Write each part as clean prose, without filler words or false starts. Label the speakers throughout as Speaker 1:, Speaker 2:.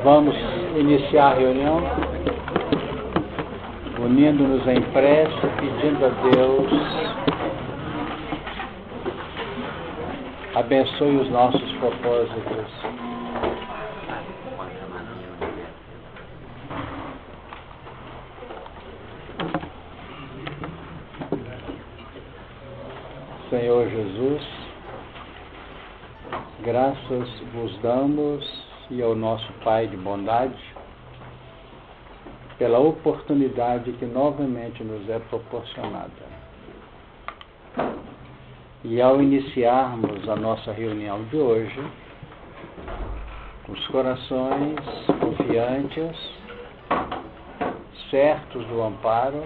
Speaker 1: Vamos iniciar a reunião, unindo-nos em prece, pedindo a Deus abençoe os nossos propósitos. Senhor Jesus, graças vos damos e ao nosso Pai de bondade pela oportunidade que novamente nos é proporcionada. E ao iniciarmos a nossa reunião de hoje, os corações confiantes, certos do amparo,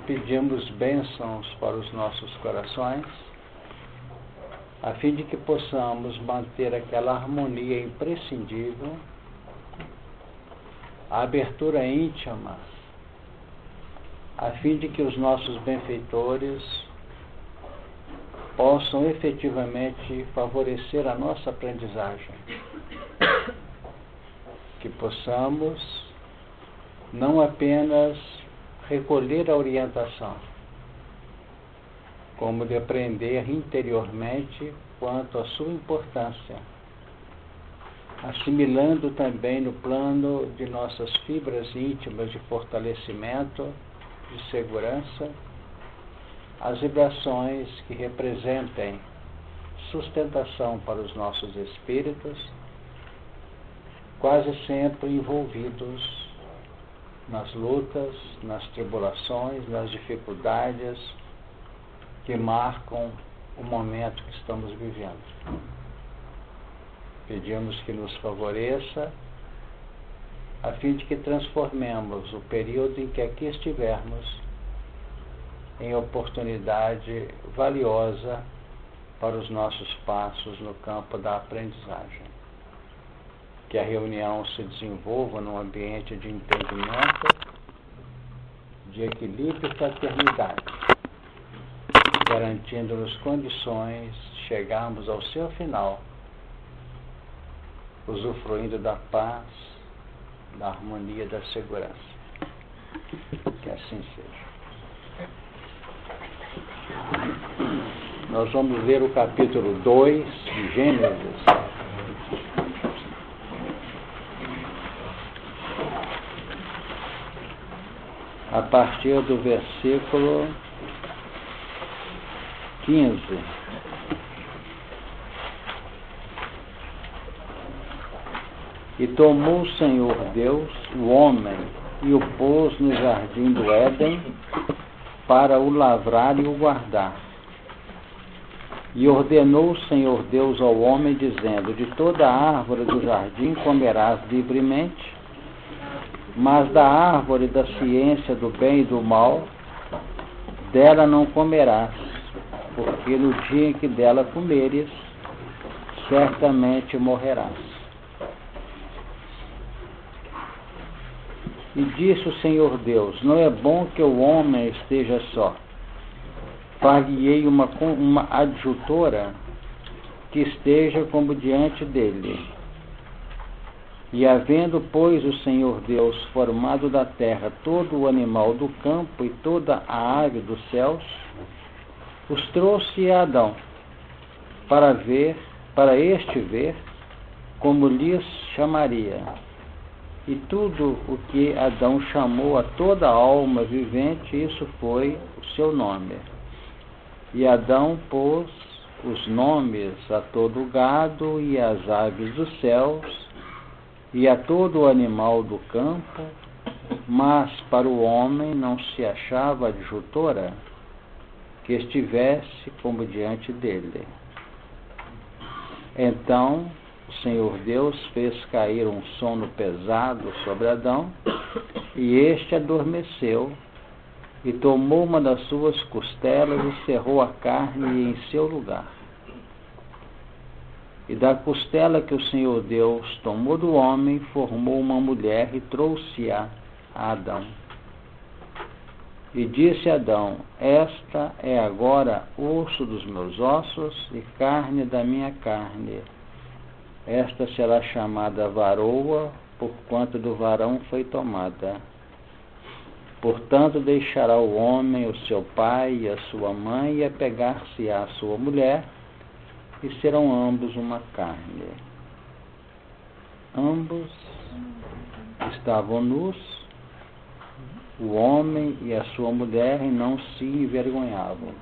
Speaker 1: pedimos bênçãos para os nossos corações, a fim de que possamos manter aquela harmonia imprescindível, a abertura íntima, a fim de que os nossos benfeitores possam efetivamente favorecer a nossa aprendizagem, que possamos não apenas recolher a orientação, como de aprender interiormente quanto à sua importância, assimilando também no plano de nossas fibras íntimas de fortalecimento, de segurança, as vibrações que representem sustentação para os nossos espíritos, quase sempre envolvidos nas lutas, nas tribulações, nas dificuldades que marcam o momento que estamos vivendo. Pedimos que nos favoreça, a fim de que transformemos o período em que aqui estivermos em oportunidade valiosa para os nossos passos no campo da aprendizagem. Que a reunião se desenvolva num ambiente de entendimento, de equilíbrio e fraternidade, garantindo-nos condições de chegarmos ao seu final, usufruindo da paz, da harmonia e da segurança. Que assim seja. Nós vamos ler o capítulo 2 de Gênesis, a partir do versículo 15. E tomou o Senhor Deus o homem e o pôs no jardim do Éden para o lavrar e o guardar. E ordenou o Senhor Deus ao homem, dizendo: de toda a árvore do jardim comerás livremente, mas da árvore da ciência do bem e do mal, dela não comerás, porque no dia em que dela comeres, certamente morrerás. E disse o Senhor Deus: não é bom que o homem esteja só. Far-lhe-ei uma adjutora que esteja como diante dele. E havendo, pois, o Senhor Deus formado da terra todo o animal do campo e toda a ave dos céus, os trouxe a Adão, para este ver como lhes chamaria. E tudo o que Adão chamou a toda alma vivente, isso foi o seu nome. E Adão pôs os nomes a todo o gado e às aves dos céus, e a todo o animal do campo, mas para o homem não se achava adjutora que estivesse como diante dele. Então o Senhor Deus fez cair um sono pesado sobre Adão, e este adormeceu, e tomou uma das suas costelas e cerrou a carne em seu lugar. E da costela que o Senhor Deus tomou do homem, formou uma mulher e trouxe-a a Adão. E disse Adão: esta é agora osso dos meus ossos e carne da minha carne. esta será chamada varoa, porquanto do varão foi tomada. Portanto, deixará o homem o seu pai e a sua mãe, e apegar-se-á à sua mulher, e serão ambos uma carne. Ambos estavam nus, o homem e a sua mulher, e não se envergonhavam.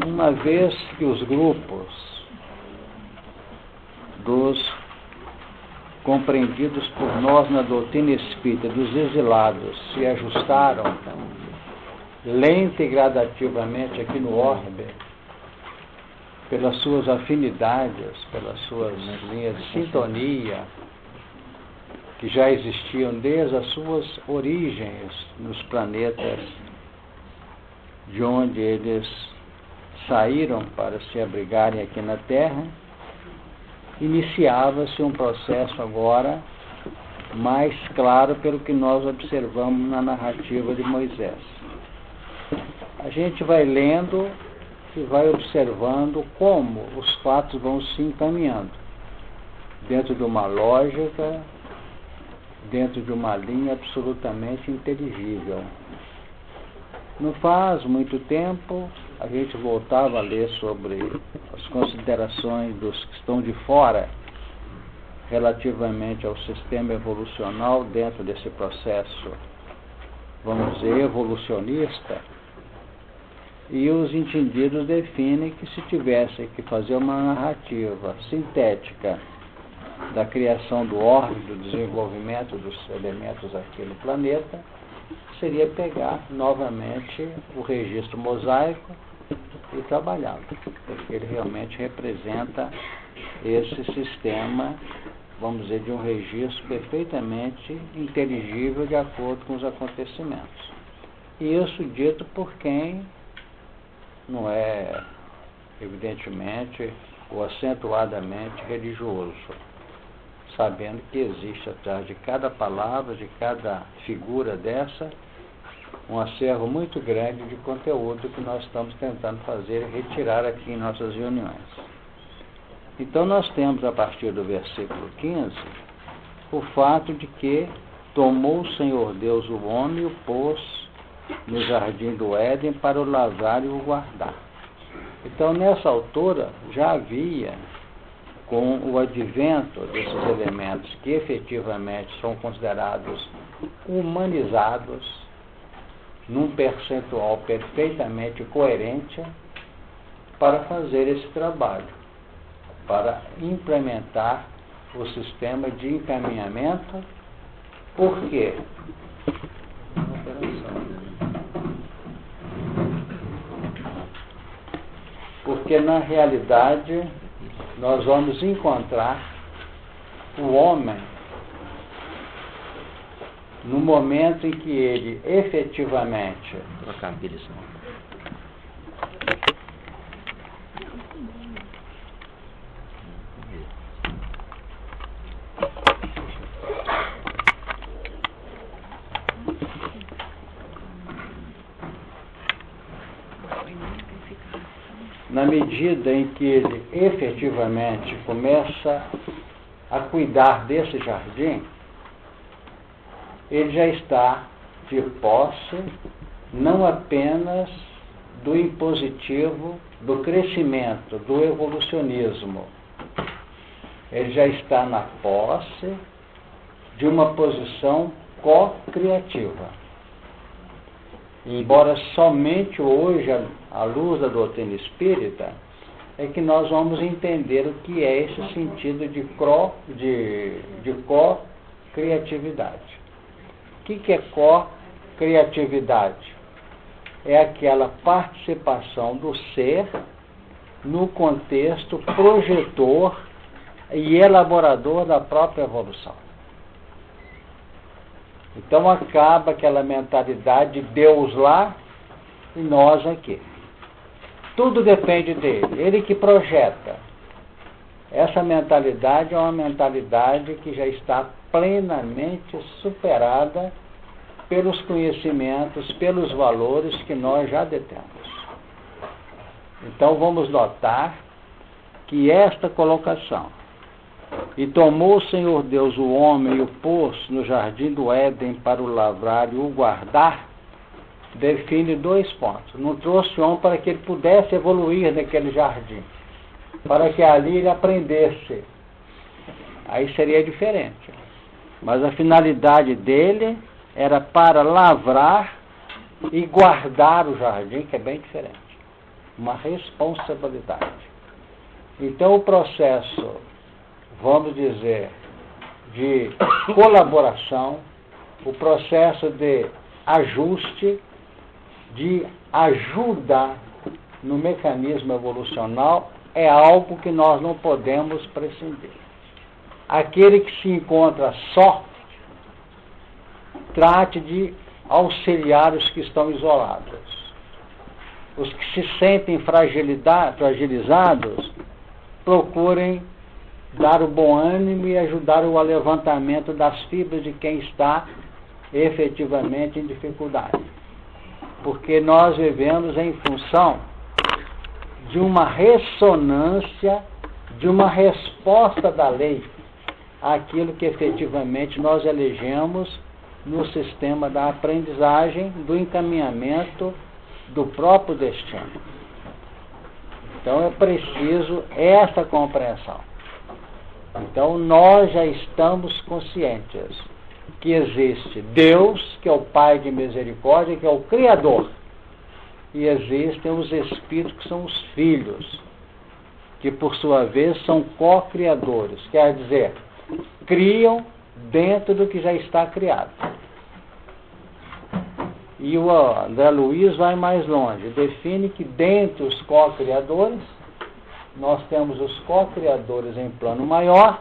Speaker 1: Uma vez que os grupos dos compreendidos por nós na doutrina espírita, dos exilados, se ajustaram lenta e gradativamente aqui no orbe, pelas suas afinidades, pelas suas linhas de sintonia, que já existiam desde as suas origens nos planetas de onde eles saíram para se abrigarem aqui na Terra, iniciava-se um processo agora mais claro pelo que nós observamos na narrativa de Moisés. A gente vai lendo e vai observando como os fatos vão se encaminhando dentro de uma lógica, dentro de uma linha absolutamente inteligível. Não faz muito tempo a gente voltava a ler sobre as considerações dos que estão de fora relativamente ao sistema evolucional dentro desse processo, vamos dizer, evolucionista, e os entendidos definem que se tivesse que fazer uma narrativa sintética da criação do orbe, do desenvolvimento dos elementos aqui no planeta, seria pegar novamente o registro mosaico e trabalhá-lo, porque ele realmente representa esse sistema, vamos dizer, de um registro perfeitamente inteligível de acordo com os acontecimentos. E isso dito por quem não é, evidentemente, ou acentuadamente religioso, sabendo que existe atrás de cada palavra, de cada figura dessa, um acervo muito grande de conteúdo que nós estamos tentando fazer e retirar aqui em nossas reuniões. Então nós temos, a partir do versículo 15, o fato de que tomou o Senhor Deus o homem e o pôs no jardim do Éden para o lavrar e o guardar. Então, nessa altura, já havia, com o advento desses elementos que efetivamente são considerados humanizados, num percentual perfeitamente coerente, para fazer esse trabalho, para implementar o sistema de encaminhamento. Por quê? Porque, na realidade, nós vamos encontrar o homem no momento em que ele efetivamente na medida em que ele efetivamente começa a cuidar desse jardim, ele já está de posse não apenas do impositivo, do crescimento, do evolucionismo. Ele já está na posse de uma posição co-criativa. Embora somente hoje, à luz da doutrina espírita, é que nós vamos entender o que é esse sentido de co-criatividade. O que é co-criatividade? É aquela participação do ser no contexto projetor e elaborador da própria evolução. Então acaba aquela mentalidade de Deus lá e nós aqui. Tudo depende dele, ele que projeta. Essa mentalidade é uma mentalidade que já está plenamente superada pelos conhecimentos, pelos valores que nós já detemos. Então vamos notar que esta colocação, e tomou o Senhor Deus o homem e o pôs no jardim do Éden para o lavrar e o guardar, define 2 pontos. Não trouxe o homem para que ele pudesse evoluir naquele jardim, para que ali ele aprendesse. Aí seria diferente. Mas a finalidade dele era para lavrar e guardar o jardim, que é bem diferente. Uma responsabilidade. Então o processo, vamos dizer, de colaboração, o processo de ajuste, de ajuda no mecanismo evolucional, é algo que nós não podemos prescindir. Aquele que se encontra só, trate de auxiliar os que estão isolados. Os que se sentem fragilizados, procurem dar o bom ânimo e ajudar o levantamento das fibras de quem está efetivamente em dificuldade. Porque nós vivemos em função de uma ressonância, de uma resposta da lei àquilo que efetivamente nós elegemos no sistema da aprendizagem, do encaminhamento do próprio destino. Então é preciso essa compreensão. Então nós já estamos conscientes que existe Deus, que é o Pai de misericórdia, que é o Criador, e existem os Espíritos, que são os filhos, que por sua vez são co-criadores, quer dizer, criam dentro do que já está criado. E o André Luiz vai mais longe, define que dentre os co-criadores, nós temos os co-criadores em plano maior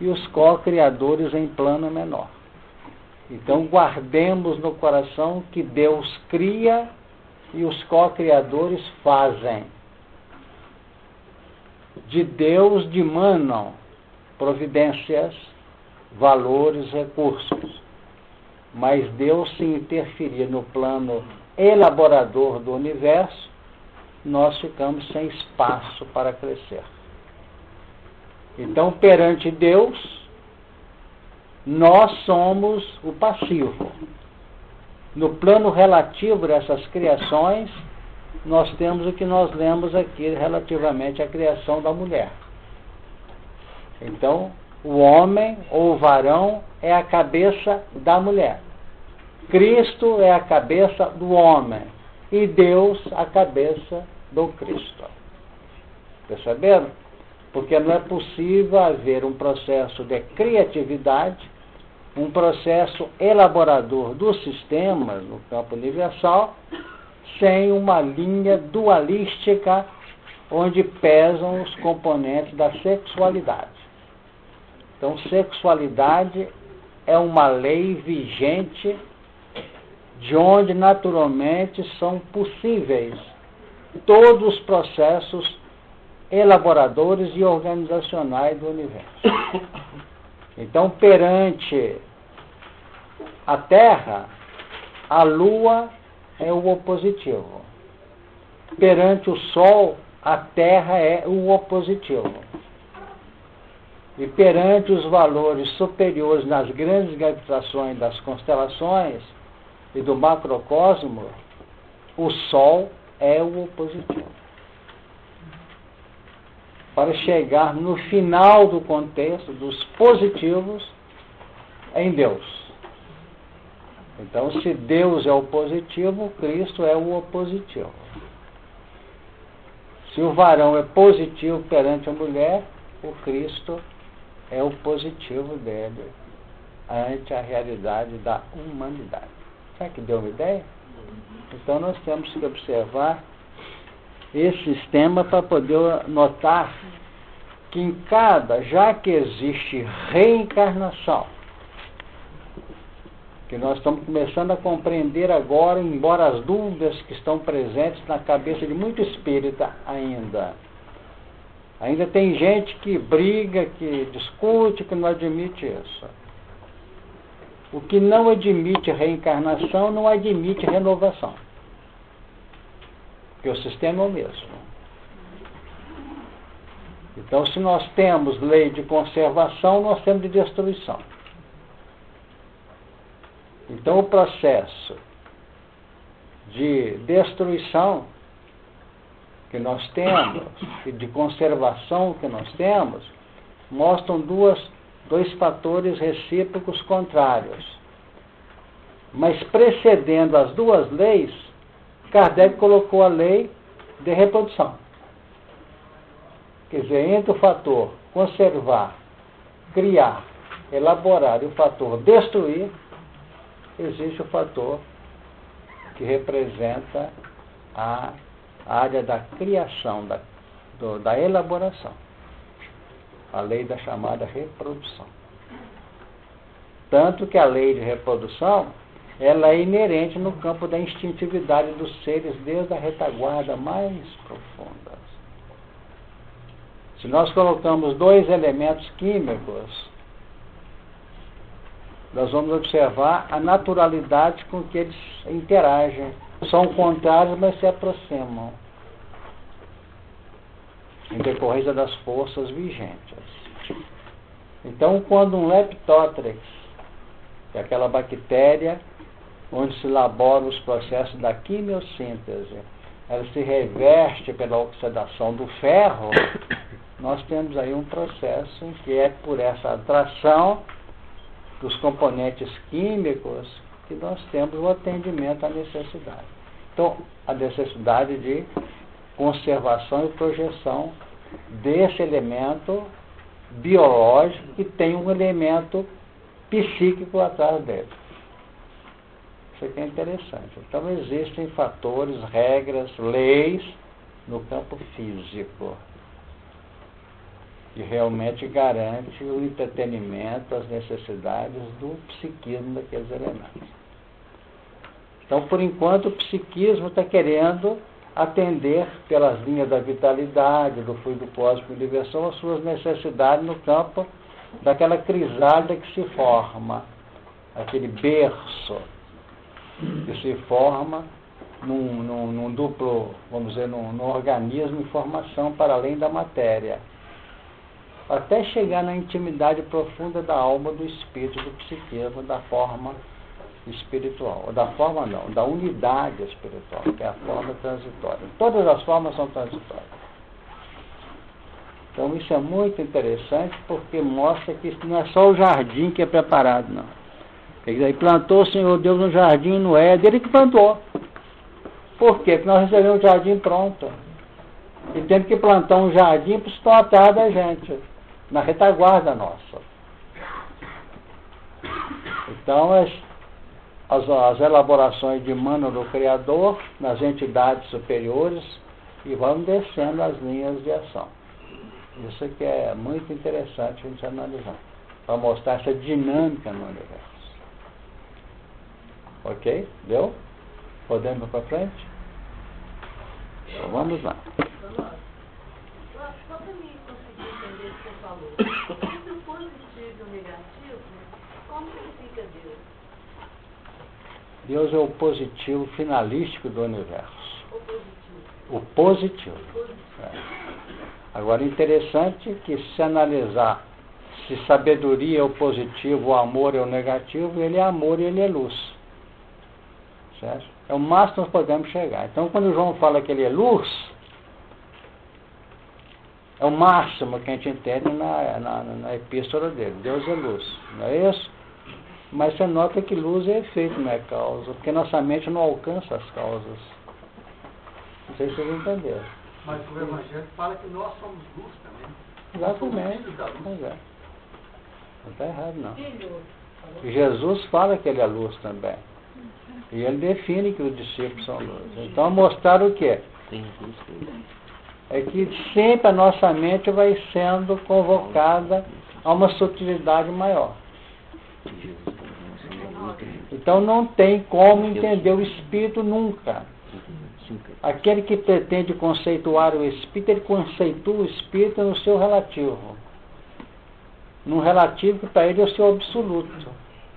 Speaker 1: e os co-criadores em plano menor. Então guardemos no coração que Deus cria e os co-criadores fazem. De Deus dimanam providências, valores, recursos. Mas Deus, se interferir no plano elaborador do universo, nós ficamos sem espaço para crescer. Então, perante Deus, nós somos o passivo. No plano relativo dessas criações, nós temos o que nós lemos aqui relativamente à criação da mulher. Então, o homem ou o varão é a cabeça da mulher. Cristo é a cabeça do homem. E Deus a cabeça do Cristo. Perceberam? Porque não é possível haver um processo de criatividade, um processo elaborador dos sistemas no campo universal, sem uma linha dualística onde pesam os componentes da sexualidade. Então, sexualidade é uma lei vigente de onde naturalmente são possíveis todos os processos elaboradores e organizacionais do universo. Então, perante a Terra, a Lua é o opositivo. Perante o Sol, a Terra é o opositivo. E perante os valores superiores nas grandes gravitações das constelações e do macrocosmo, o Sol é o opositivo. Para chegar no final do contexto dos positivos em Deus. Então, se Deus é o positivo, Cristo é o opositivo. Se o varão é positivo perante a mulher, o Cristo é o positivo dele ante a realidade da humanidade. Será que deu uma ideia? Então nós temos que observar esse sistema para poder notar que em cada, já que existe reencarnação, que nós estamos começando a compreender agora, embora as dúvidas que estão presentes na cabeça de muito espírita ainda tem gente que briga, que discute, que não admite isso. O que não admite reencarnação não admite renovação. Porque o sistema é o mesmo. Então, se nós temos lei de conservação, nós temos de destruição. Então, o processo de destruição que nós temos e de conservação que nós temos mostram dois fatores recíprocos contrários. Mas precedendo as duas leis, Kardec colocou a lei de reprodução. Quer dizer, entre o fator conservar, criar, elaborar e o fator destruir, existe o fator que representa a área da criação, da elaboração. A lei da chamada reprodução. Tanto que a lei de reprodução, ela é inerente no campo da instintividade dos seres desde a retaguarda mais profunda. Se nós colocamos dois elementos químicos, nós vamos observar a naturalidade com que eles interagem. São contrários, mas se aproximam, em decorrência das forças vigentes. Então, quando um Leptotrex, que é aquela bactéria onde se elaboram os processos da quimiossíntese, ela se reveste pela oxidação do ferro, nós temos aí um processo em que é por essa atração dos componentes químicos que nós temos o atendimento à necessidade. Então, a necessidade de conservação e projeção desse elemento biológico que tem um elemento psíquico atrás dele. Isso aqui é interessante. Então, existem fatores, regras, leis no campo físico que realmente garante o entretenimento, as necessidades do psiquismo daqueles elementos. Então, por enquanto, o psiquismo está querendo atender pelas linhas da vitalidade, do fluido cósmico e universal, as suas necessidades no campo daquela crisálida que se forma, aquele berço que se forma num duplo, vamos dizer, num organismo em formação para além da matéria, até chegar na intimidade profunda da alma, do espírito, do psiquismo, da forma espiritual. Da forma não, da unidade espiritual, que é a forma transitória. Todas as formas são transitórias. Então isso é muito interessante, porque mostra que isso não é só o jardim que é preparado, não. Quer dizer, plantou o Senhor Deus um jardim no Éden, ele que plantou. Por quê? Porque nós recebemos um jardim pronto. E temos que plantar um jardim para estar atrás da gente, na retaguarda nossa. Então, as elaborações de Mano do Criador nas entidades superiores e vamos descendo as linhas de ação. Isso que é muito interessante a gente analisar, para mostrar essa dinâmica no universo. Ok? Deu? Podemos ir para frente? Então, vamos lá.
Speaker 2: Só para mim conseguir entender o que você falou. Entre o positivo e o negativo, como que fica Deus?
Speaker 1: Deus é o positivo finalístico do universo.
Speaker 2: O positivo.
Speaker 1: O positivo.
Speaker 2: O positivo.
Speaker 1: É. Agora, interessante que se analisar se sabedoria é o positivo, o amor é o negativo, ele é amor e ele é luz. Certo? É o máximo que nós podemos chegar. Então, quando o João fala que ele é luz, é o máximo que a gente entende na epístola dele. Deus é luz, não é isso? Mas você nota que luz é efeito, não é causa, porque nossa mente não alcança as causas. Não sei se vocês entenderam.
Speaker 3: Mas o Evangelho fala que nós somos luz também.
Speaker 1: Exatamente. Pois é. Não está errado, não. E Jesus fala que ele é luz também. E ele define que os discípulos são luz. Então, mostrar o quê? É que sempre a nossa mente vai sendo convocada a uma sutilidade maior. Então, não tem como entender o Espírito nunca. Aquele que pretende conceituar o Espírito, ele conceitua o Espírito no seu relativo. Num relativo que para ele é o seu absoluto.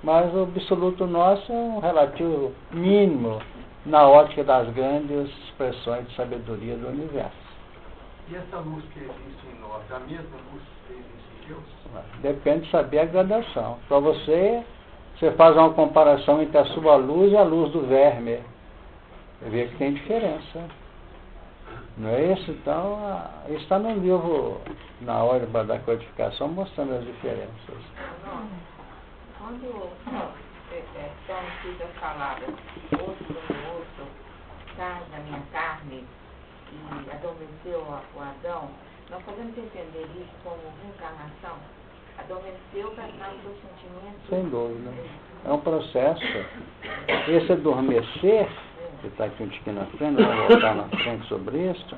Speaker 1: Mas o absoluto nosso é um relativo mínimo na ótica das grandes expressões de sabedoria do universo.
Speaker 3: E essa luz que existe em nós, a mesma luz que existe em Deus?
Speaker 1: Depende de saber a gradação. Para você faz uma comparação entre a sua luz e a luz do verme. Você vê que tem diferença. Não é isso? Então, isso está no livro, na hora da codificação, mostrando as diferenças.
Speaker 4: Quando são escritas as palavras osso do meu osso, carne da minha carne, e adormeceu o Adão, nós podemos entender isso como reencarnação? Adormeceu para estar no seu sentimento?
Speaker 1: Sem dúvida. É um processo. Esse adormecer, que está aqui um tiquinho na frente, vou voltar na frente sobre isso,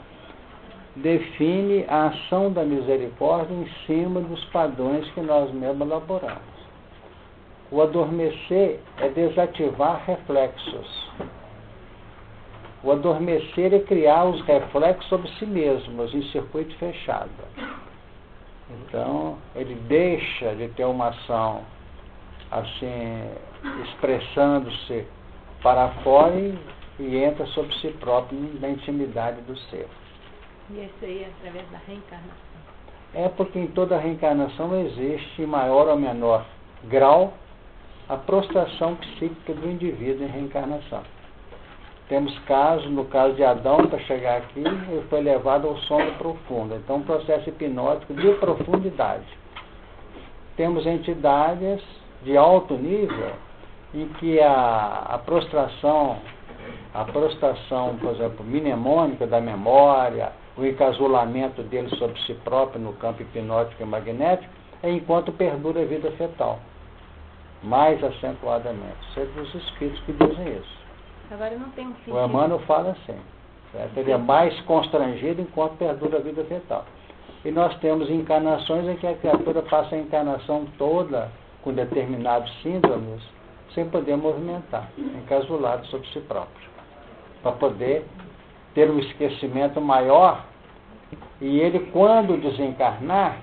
Speaker 1: define a ação da misericórdia em cima dos padrões que nós mesmos elaboramos. O adormecer é desativar reflexos. O adormecer é criar os reflexos sobre si mesmos, em circuito fechado. Então, ele deixa de ter uma ação assim, expressando-se para fora e entra sobre si próprio na intimidade do ser.
Speaker 5: E isso aí é através da reencarnação.
Speaker 1: É porque em toda reencarnação existe, em maior ou menor grau, a prostração psíquica do indivíduo em reencarnação. Temos casos, no caso de Adão, para chegar aqui, ele foi levado ao sono profundo. Então, um processo hipnótico de profundidade. Temos entidades de alto nível em que a prostração, por exemplo, mnemônica da memória, o encasulamento dele sobre si próprio no campo hipnótico e magnético, é enquanto perdura a vida fetal. Mais acentuadamente. São os espíritos que dizem isso.
Speaker 5: Agora não tem um sentido.
Speaker 1: O Emmanuel fala assim. Certo? Ele é mais constrangido enquanto perdura a vida fetal. E nós temos encarnações em que a criatura passa a encarnação toda com determinados síndromes sem poder movimentar, encasulado sobre si próprio. Para poder ter um esquecimento maior e ele, quando desencarnar,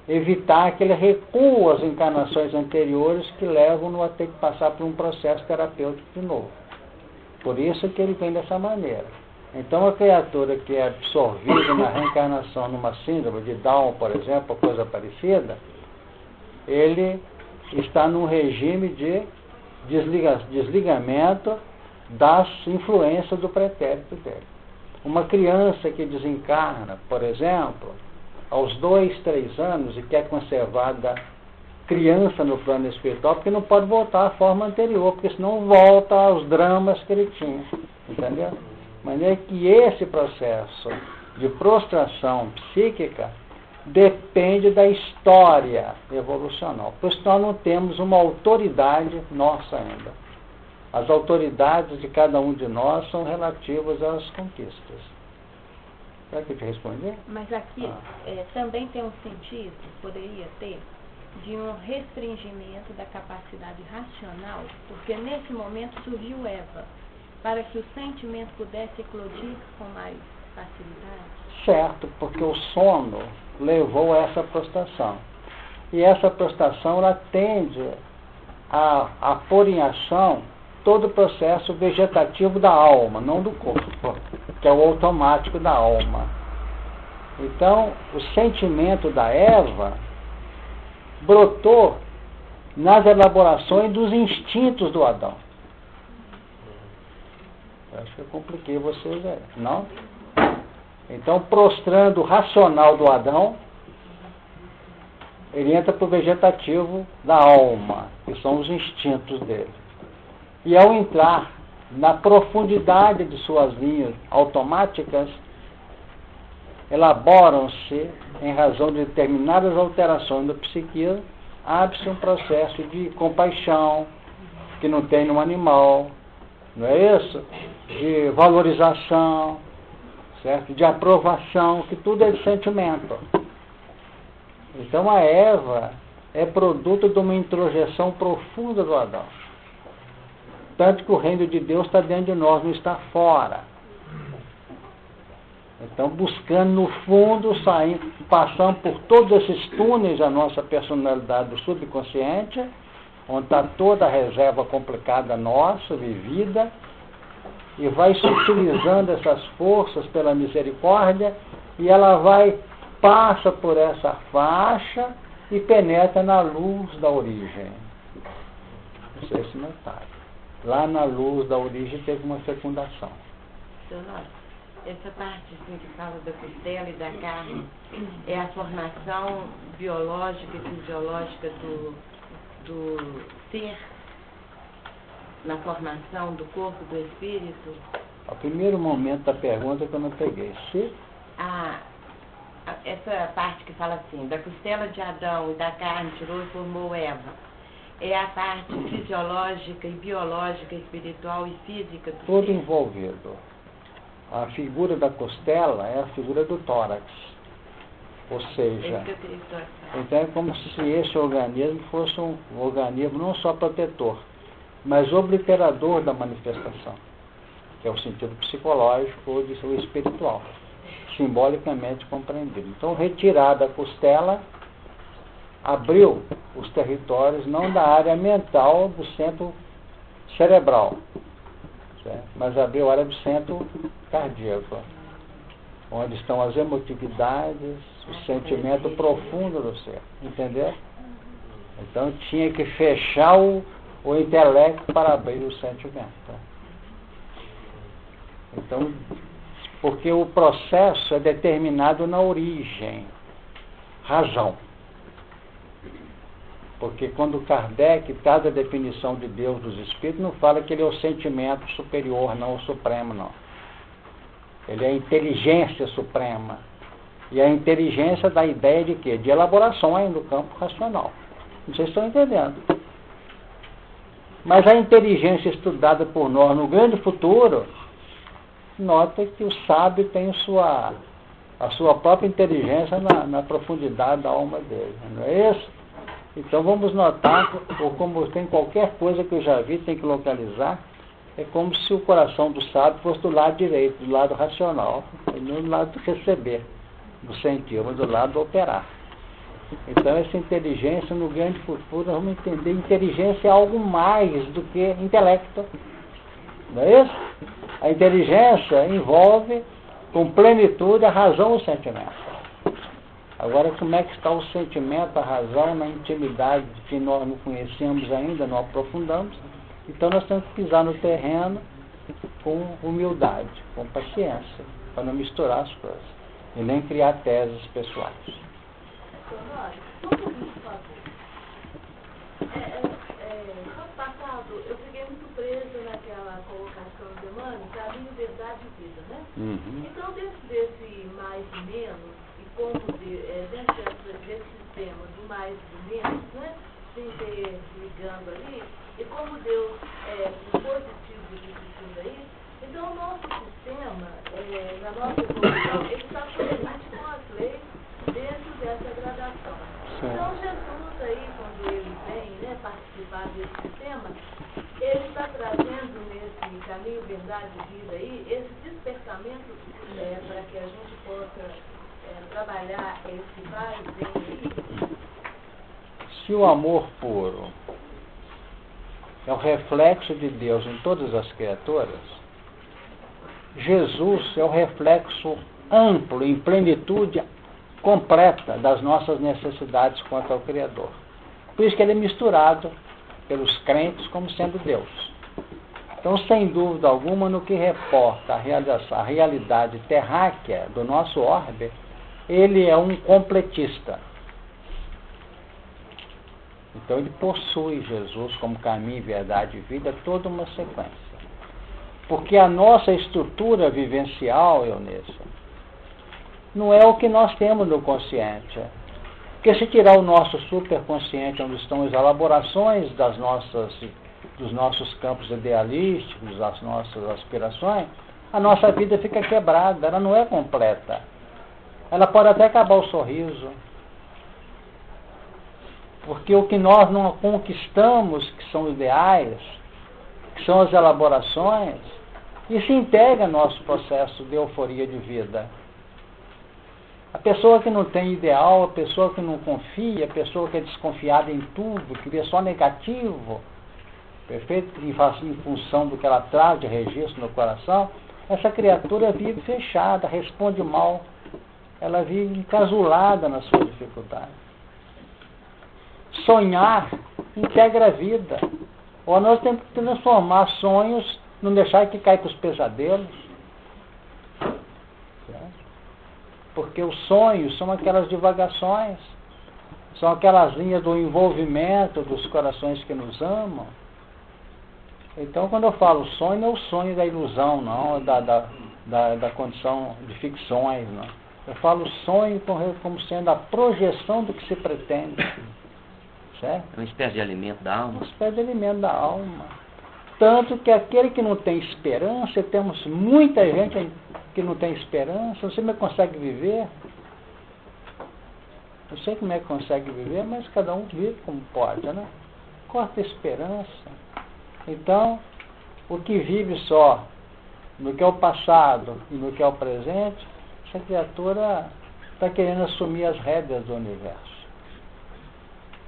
Speaker 1: evitar que ele recua às encarnações anteriores que levam-no a ter que passar por um processo terapêutico de novo. Por isso que ele vem dessa maneira. Então, a criatura que é absorvida na reencarnação numa síndrome de Down, por exemplo, ou coisa parecida, ele está num regime de desligamento das influências do pretérito dele. Uma criança que desencarna, por exemplo, aos 2, 3 anos e quer conservar da criança no plano espiritual, porque não pode voltar à forma anterior, porque senão volta aos dramas que ele tinha. Entendeu? De maneira que esse processo de prostração psíquica depende da história evolucional. Por isso nós não temos uma autoridade nossa ainda. As autoridades de cada um de nós são relativas às conquistas. Será que eu te respondi?
Speaker 5: Mas aqui também tem um sentido, poderia ter, de um restringimento da capacidade racional, porque nesse momento surgiu Eva, para que o sentimento pudesse eclodir com mais facilidade.
Speaker 1: Certo, porque o sono levou a essa prostração. E essa prostração ela tende a pôr em ação todo o processo vegetativo da alma, não do corpo, que é o automático da alma. Então, o sentimento da Eva brotou nas elaborações dos instintos do Adão. Eu acho que eu compliquei vocês aí, não? Então, prostrando o racional do Adão, ele entra para o vegetativo da alma, que são os instintos dele. E ao entrar na profundidade de suas linhas automáticas, elaboram-se, em razão de determinadas alterações do psiquismo, abre-se um processo de compaixão, que não tem no animal, não é isso? De valorização, certo? De aprovação, que tudo é de sentimento. Então a Eva é produto de uma introjeção profunda do Adão. Tanto que o reino de Deus está dentro de nós, não está fora. Então, buscando no fundo, saindo, passando por todos esses túneis da nossa personalidade do subconsciente, onde está toda a reserva complicada nossa, vivida, e vai se utilizando essas forças pela misericórdia, e ela passa por essa faixa e penetra na luz da origem. Vocês se notaram. Lá na luz da origem teve uma fecundação.
Speaker 4: Seu Norte, essa parte assim, que fala da costela e da carne é a formação biológica e fisiológica do ser na formação do corpo do espírito?
Speaker 1: O primeiro momento da pergunta que eu não peguei. Se
Speaker 4: essa parte que fala assim, da costela de Adão e da carne tirou e formou Eva, é a parte fisiológica e biológica, espiritual e física do
Speaker 1: tudo
Speaker 4: ser?
Speaker 1: envolvido. A figura da costela é a figura do tórax. Ou seja, então é como se esse organismo fosse um organismo não só protetor, mas obliterador da manifestação, que é o sentido psicológico ou espiritual, simbolicamente compreendido. Então, retirar da costela abriu os territórios não da área mental do centro cerebral, certo? Mas abriu a área do centro cardíaco, onde estão as emotividades, o sentimento profundo do ser, entendeu? Então tinha que fechar o intelecto para abrir o sentimento. Então, porque o processo é determinado na origem, razão. Porque quando Kardec traz a definição de Deus dos Espíritos, não fala que ele é o sentimento superior, não o supremo, não. Ele é a inteligência suprema. E a inteligência dá a ideia de quê? De elaborações no campo racional. Vocês estão entendendo. Mas a inteligência estudada por nós no grande futuro, nota que o sábio tem a sua própria inteligência na profundidade da alma dele. Não é isso? Então vamos notar, ou como tem qualquer coisa que eu já vi, tem que localizar, é como se o coração do sábio fosse do lado direito, do lado racional, e não do lado do receber, do sentir, mas do lado do operar. Então essa inteligência, no grande futuro, nós vamos entender, inteligência é algo mais do que intelecto. Não é isso? A inteligência envolve com plenitude a razão e o sentimento. Agora, como é que está o sentimento, a razão, na intimidade que nós não conhecemos ainda, não aprofundamos? Então nós temos que pisar no terreno com humildade, com paciência, para não misturar as coisas e nem criar teses pessoais.
Speaker 2: No passado, eu fiquei muito presa naquela colocação de Emmanuel, caminho, verdade e vida, né? Então, dentro desse mais e menos, como dentro desse sistema do mais e do menos, né, se interligando ali, e como Deus é o positivo disso tudo aí, então o nosso sistema, na nossa evolução, ele está coerente com as leis dentro dessa gradação. Então Jesus aí, quando ele vem, né, participar desse sistema, ele está trazendo nesse caminho, verdade e vida aí, esse despertamento para que a gente possa trabalhar esse vai e vem aí.
Speaker 1: Se o amor puro é o reflexo de Deus em todas as criaturas, Jesus é o reflexo amplo, em plenitude completa das nossas necessidades quanto ao Criador. Por isso que ele é misturado pelos crentes como sendo Deus. Então, sem dúvida alguma, no que reporta a realidade terráquea do nosso orbe, ele é um completista. Então ele possui, Jesus, como caminho, verdade e vida, toda uma sequência. Porque a nossa estrutura vivencial, Eunice, não é o que nós temos no consciente. Porque se tirar o nosso superconsciente, onde estão as elaborações dos nossos campos idealísticos, das nossas aspirações, a nossa vida fica quebrada, ela não é completa. Ela pode até acabar o sorriso. Porque o que nós não conquistamos, que são ideais, que são as elaborações, isso integra nosso processo de euforia de vida. A pessoa que não tem ideal, a pessoa que não confia, a pessoa que é desconfiada em tudo, que vê só negativo, perfeito? Em função do que ela traz de registro no coração, essa criatura vive fechada, responde mal, ela vive encasulada na sua dificuldade. Sonhar integra a vida. Ou nós temos que transformar sonhos, não deixar que caia para os pesadelos. Certo? Porque os sonhos são aquelas divagações, são aquelas linhas do envolvimento dos corações que nos amam. Então, quando eu falo sonho, não é o sonho da ilusão, não, da condição de ficções, não. Eu falo sonho como sendo a projeção do que se pretende. Certo?
Speaker 6: É uma espécie de alimento da alma.
Speaker 1: Uma espécie de alimento da alma. Tanto que aquele que não tem esperança, temos muita gente que não tem esperança, você não consegue viver. Eu sei como é que consegue viver, mas cada um vive como pode, né? Corta a esperança. Então, o que vive só no que é o passado e no que é o presente, essa criatura está querendo assumir as rédeas do universo.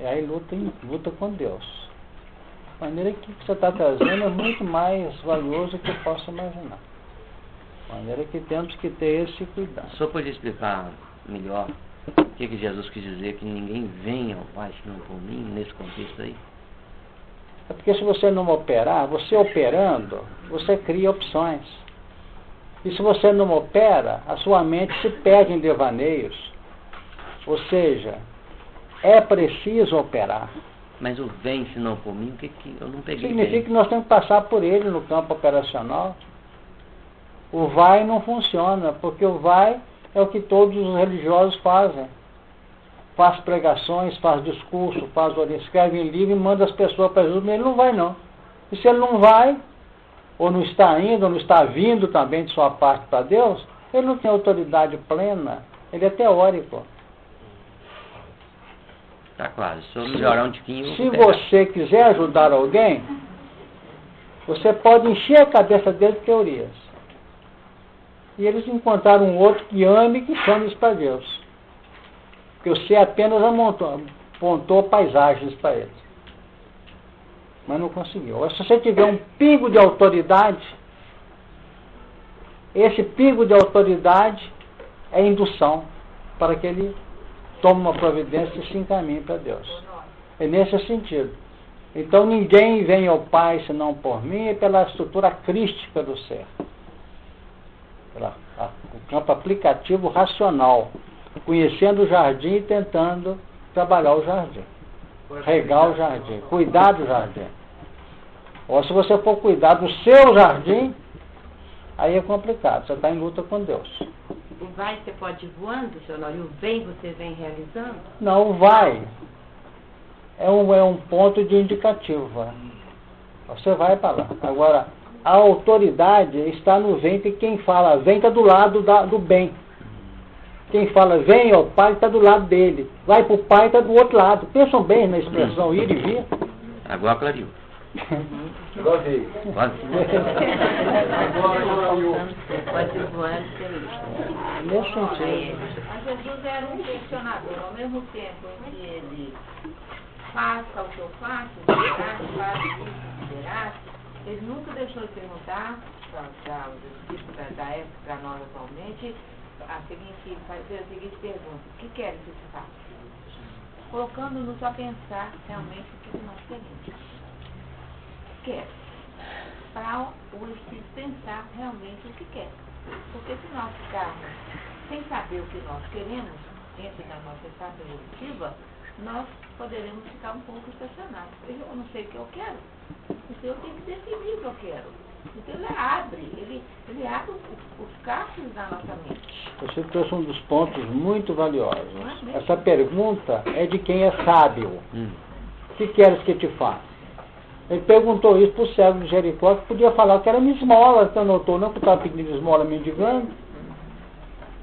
Speaker 1: E aí luta com Deus. De maneira que o que você está trazendo é muito mais valioso do que eu posso imaginar. De maneira que temos que ter esse cuidado.
Speaker 6: O senhor pode explicar melhor o que Jesus quis dizer que ninguém venha ao Pai senão por mim, nesse contexto aí?
Speaker 1: É porque se você não operar, você operando, você cria opções. E se você não opera, a sua mente se perde em devaneios. Ou seja, é preciso operar.
Speaker 6: Mas o vem se não por mim, o que eu não peguei?
Speaker 1: Significa que nós temos que passar por ele no campo operacional. O vai não funciona, porque o vai é o que todos os religiosos fazem. Faz pregações, faz discurso, escreve em livro e manda as pessoas para Jesus, mas ele não vai não. E se ele não vai, ou não está indo, ou não está vindo também de sua parte para Deus, ele não tem autoridade plena, ele é teórico.
Speaker 6: Tá claro, se eu melhorar um tiquinho...
Speaker 1: Se você quiser ajudar alguém, você pode encher a cabeça dele de teorias. E eles encontraram um outro que ame e que chame isso para Deus. Porque você apenas apontou paisagens para eles. Mas não conseguiu. Se você tiver um pingo de autoridade, esse pingo de autoridade é indução para que ele tome uma providência e se encaminhe para Deus. É nesse sentido. Então ninguém vem ao Pai senão por mim e pela estrutura crística do ser. O campo aplicativo racional. Conhecendo o jardim e tentando trabalhar o jardim. Regar o jardim. Cuidar do jardim. Ou se você for cuidar do seu jardim, aí é complicado. Você está em luta com Deus.
Speaker 7: O vai você pode ir voando, seu Honório? O vem você vem realizando?
Speaker 1: Não, o vai é um ponto de indicativo. Você vai para lá. Agora, a autoridade está no vem, porque quem fala vem está do lado do bem. Quem fala vem ao Pai está do lado dele. Vai para o Pai está do outro lado. Pensam bem na expressão ir e vir?
Speaker 6: Agora clareou.
Speaker 3: Agora veio.
Speaker 7: Pode voar,
Speaker 1: Nesse sentido.
Speaker 4: Mas Jesus era um questionador, ao mesmo tempo em que ele faça o que eu faço, faça isso, liberasse, ele nunca deixou de perguntar da época para nós atualmente, fazer a seguinte pergunta: o que querem que se faça? Colocando-nos a pensar realmente o que nós queremos. Para o Espírito pensar realmente o que quer. Porque se nós ficarmos sem saber o que nós queremos, dentro da nossa etapa evolutiva, nós poderemos ficar um pouco estacionados. Eu não sei o que eu quero, então eu tenho que decidir o que eu quero. Então ele abre os cachos da nossa mente.
Speaker 1: Você trouxe um dos pontos muito valiosos. Essa pergunta é de quem é sábio. O que queres que te faça? Ele perguntou isso para o cego de Jericó, que podia falar que era minha esmola, que eu não estou, não, que estava pedindo esmola mendigando.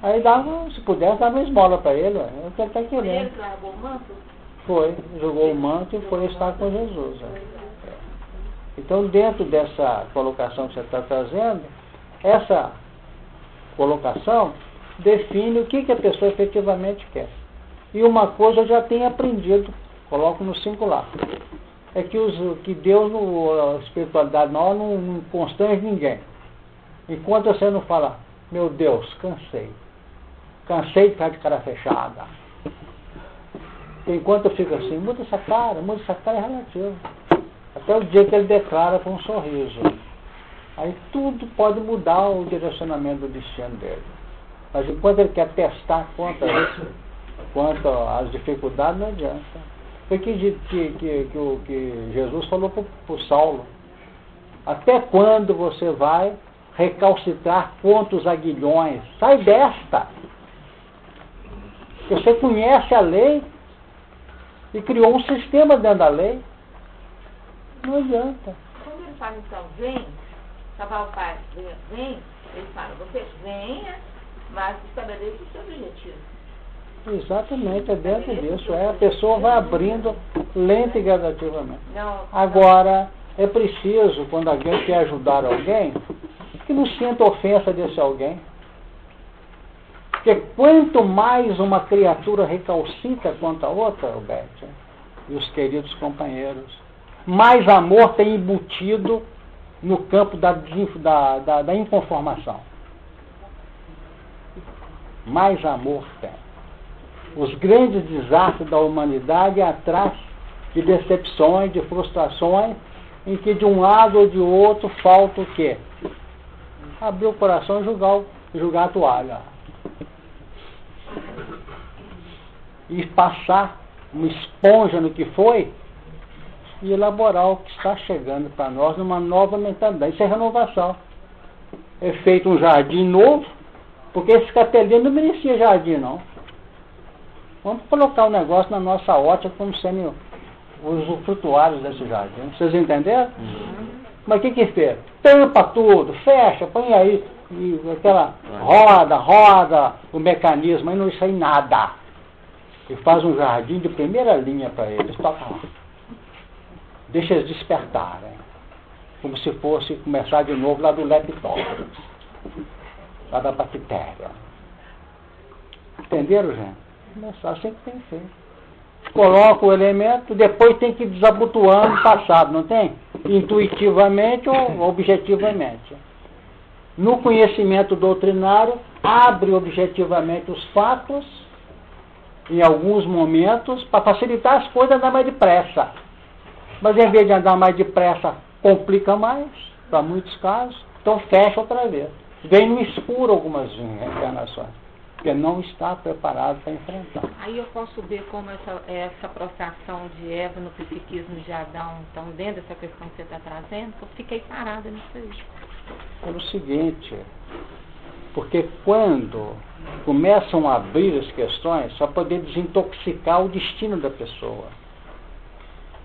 Speaker 1: Aí dava, se pudesse, dava uma esmola para ele. É o que ele está querendo.
Speaker 4: Ele largou o manto?
Speaker 1: Foi, jogou o manto e foi estar com Jesus. Então, dentro dessa colocação que você está trazendo, essa colocação define o que a pessoa efetivamente quer. E uma coisa eu já tenho aprendido, coloco no singular, é que Deus, a espiritualidade nova, não constrange ninguém. Enquanto você não fala, meu Deus, cansei de ficar de cara fechada. Enquanto eu fico assim, muda essa cara é relativo. Até o dia que ele declara com um sorriso. Aí tudo pode mudar o direcionamento do destino dele. Mas enquanto ele quer testar quanto às dificuldades, não adianta. Foi que Jesus falou para o Saulo. Até quando você vai recalcitrar contra os aguilhões? Sai desta! Você conhece a lei e criou um sistema dentro da lei. Não adianta.
Speaker 4: Quando ele fala, então, vem, Cabal Paz, vem, ele fala, você venha, mas estabeleça o seu objetivo.
Speaker 1: Exatamente, é dentro disso. A pessoa vai abrindo lenta e gradativamente.
Speaker 4: Não.
Speaker 1: Agora, é preciso, quando alguém quer ajudar alguém, que não sinta ofensa desse alguém. Porque quanto mais uma criatura recalcita quanto a outra, Roberto, e os queridos companheiros, mais amor tem embutido no campo da inconformação. Mais amor tem. Os grandes desastres da humanidade é atrás de decepções, de frustrações, em que de um lado ou de outro falta o quê? Abrir o coração e jogar a toalha. E passar uma esponja no que foi e elaborar o que está chegando para nós numa nova mentalidade. Isso é renovação. É feito um jardim novo, porque esse capelinho não merecia jardim, não. Vamos colocar o negócio na nossa ótica como sendo os usufrutuários desse jardim. Vocês entenderam? Mas o que fez? Tampa tudo, fecha, põe aí e aquela roda o mecanismo, aí não sai nada. E faz um jardim de primeira linha para eles. Toca lá. Deixa eles despertarem. Como se fosse começar de novo lá do leptósporo. Lá da bactéria. Entenderam, gente? Começar assim que tem que ser. Coloca o elemento, depois tem que ir desabotoando o passado, não tem? Intuitivamente ou objetivamente. No conhecimento doutrinário, abre objetivamente os fatos, em alguns momentos, para facilitar as coisas, andar mais depressa. Mas em vez de andar mais depressa, complica mais, para muitos casos, então fecha outra vez. Vem no escuro algumas reencarnações, porque não está preparado para enfrentar.
Speaker 7: Aí eu posso ver como essa processação de Eva no psiquismo de Adão estão dentro dessa questão que você está trazendo, eu fiquei parada nisso aí.
Speaker 1: Pelo seguinte, porque quando começam a abrir as questões, só poder desintoxicar o destino da pessoa.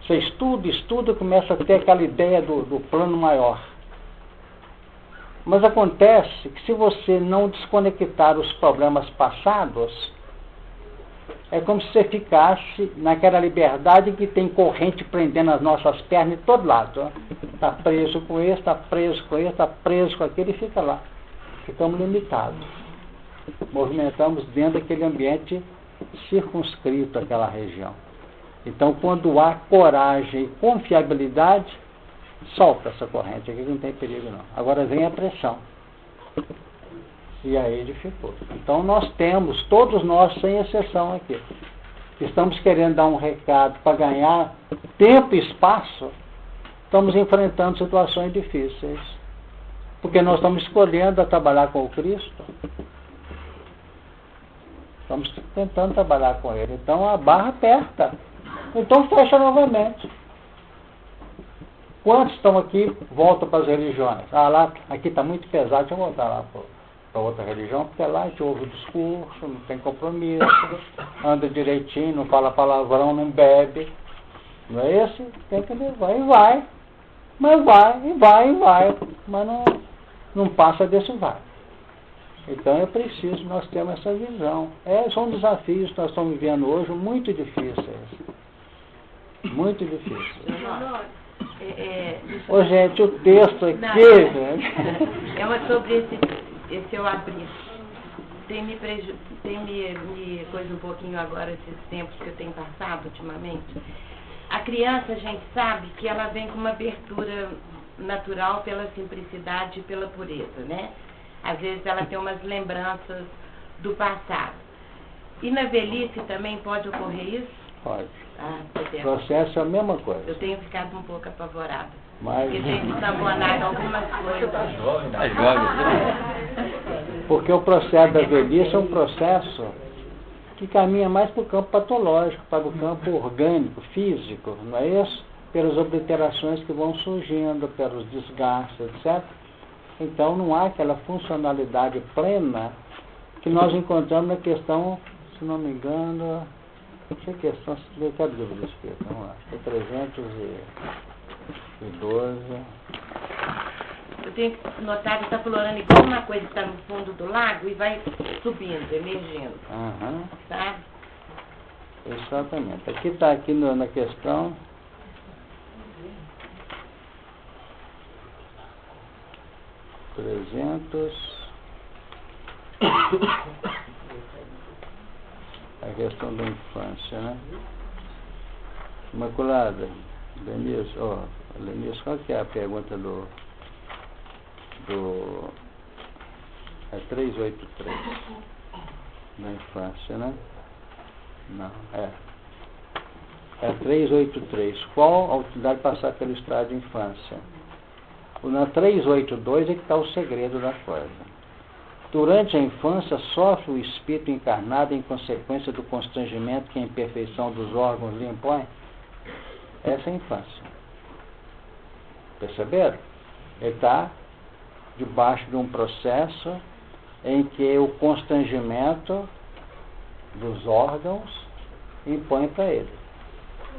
Speaker 1: Você estuda, começa a ter aquela ideia do plano maior. Mas acontece que se você não desconectar os problemas passados, é como se você ficasse naquela liberdade que tem corrente prendendo as nossas pernas de todo lado. Está preso com esse, está preso com esse, está preso com aquele e fica lá. Ficamos limitados. Movimentamos dentro daquele ambiente circunscrito àquela região. Então, quando há coragem e confiabilidade, solta essa corrente aqui, não tem perigo não. Agora vem a pressão. E aí dificulta. Então nós temos, todos nós, sem exceção aqui, estamos querendo dar um recado para ganhar tempo e espaço, estamos enfrentando situações difíceis. Porque nós estamos escolhendo a trabalhar com o Cristo. Estamos tentando trabalhar com Ele. Então a barra aperta. Então fecha novamente. Quantos estão aqui, voltam para as religiões? Lá, aqui está muito pesado, deixa eu voltar lá para outra religião, porque lá a gente ouve o discurso, não tem compromisso, anda direitinho, não fala palavrão, não bebe. Não é esse? Tem que levar. E vai. Mas vai. Mas não passa desse vai. Então é preciso nós termos essa visão. São desafios que nós estamos vivendo hoje muito difíceis. Muito difíceis. Ô, gente, o texto aqui...
Speaker 7: É sobre esse eu abrir.
Speaker 8: tem me coisa um pouquinho agora, esses tempos que eu tenho passado ultimamente. A criança, a gente sabe que ela vem com uma abertura natural pela simplicidade e pela pureza, né? Às vezes ela tem umas lembranças do passado. E na velhice também pode ocorrer isso?
Speaker 1: Pode.
Speaker 8: O
Speaker 1: processo é a mesma coisa.
Speaker 8: Eu tenho ficado um pouco apavorada.
Speaker 1: Mas...
Speaker 8: Porque tem desabonar algumas coisas.
Speaker 6: Tá jovem.
Speaker 1: Porque o processo da velhice é um processo que caminha mais para o campo patológico, para o campo orgânico, físico, não é isso? Pelas obliterações que vão surgindo, pelos desgastes, etc. Então não há aquela funcionalidade plena que nós encontramos na questão, se não me engano, que questão, cadê o livro do Espírito? Vamos lá, é 312.
Speaker 8: Eu tenho notado que está florando igual uma coisa que está no fundo do lago e vai subindo, emergindo. Tá?
Speaker 1: Exatamente. Aqui está aqui na questão. A questão da infância, né? Imaculada, Denise, Denise, qual que é a pergunta do 383 da infância, né? Não, é 383. Qual a utilidade de passar pelo estado de infância? Na 382 é que está o segredo da coisa. Durante a infância, sofre o espírito encarnado em consequência do constrangimento que a imperfeição dos órgãos lhe impõe? Essa é a infância. Perceberam? Ele está debaixo de um processo em que o constrangimento dos órgãos impõe para ele.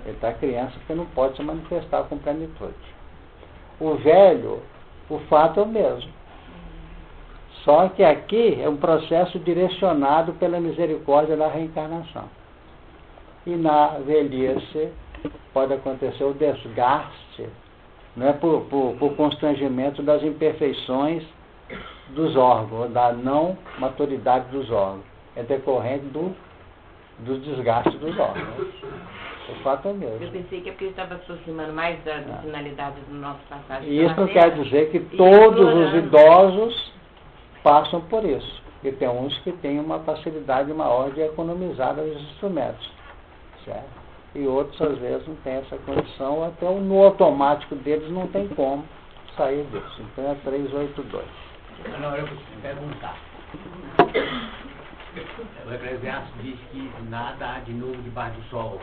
Speaker 1: Ele está criança que não pode se manifestar com plenitude. O velho, o fato é o mesmo. Só que aqui é um processo direcionado pela misericórdia da reencarnação. E na velhice pode acontecer o desgaste, não é, por constrangimento das imperfeições dos órgãos, da não maturidade dos órgãos. É decorrente do desgaste dos órgãos. O fato é mesmo.
Speaker 8: Eu pensei que é porque ele estava aproximando mais da finalidade do nosso passagem.
Speaker 1: E isso não quer dizer que todos os idosos passam por isso. Porque tem uns que têm uma facilidade maior de economizar os instrumentos. Certo? E outros, às vezes, não têm essa condição, até no automático deles não tem como sair disso. Então é 382.
Speaker 9: Não, eu preciso perguntar. O Eclesiastes diz que nada há de novo debaixo do sol.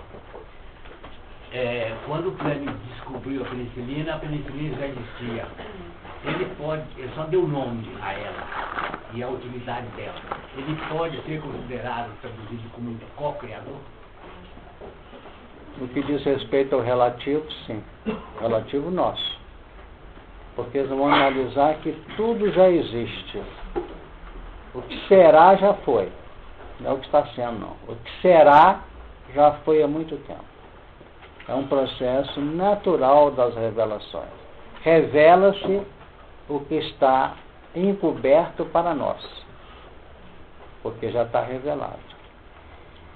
Speaker 9: Quando o Plínio descobriu a penicilina já existia. Ele só deu nome a ela e a utilidade dela. Ele pode ser considerado, traduzido como um co-criador?
Speaker 1: No que diz respeito ao relativo, sim. Relativo nosso. Porque eles vão analisar que tudo já existe. O que será já foi. Não é o que está sendo, não. O que será já foi há muito tempo. É um processo natural das revelações. Revela-se o que está encoberto para nós. Porque já está revelado.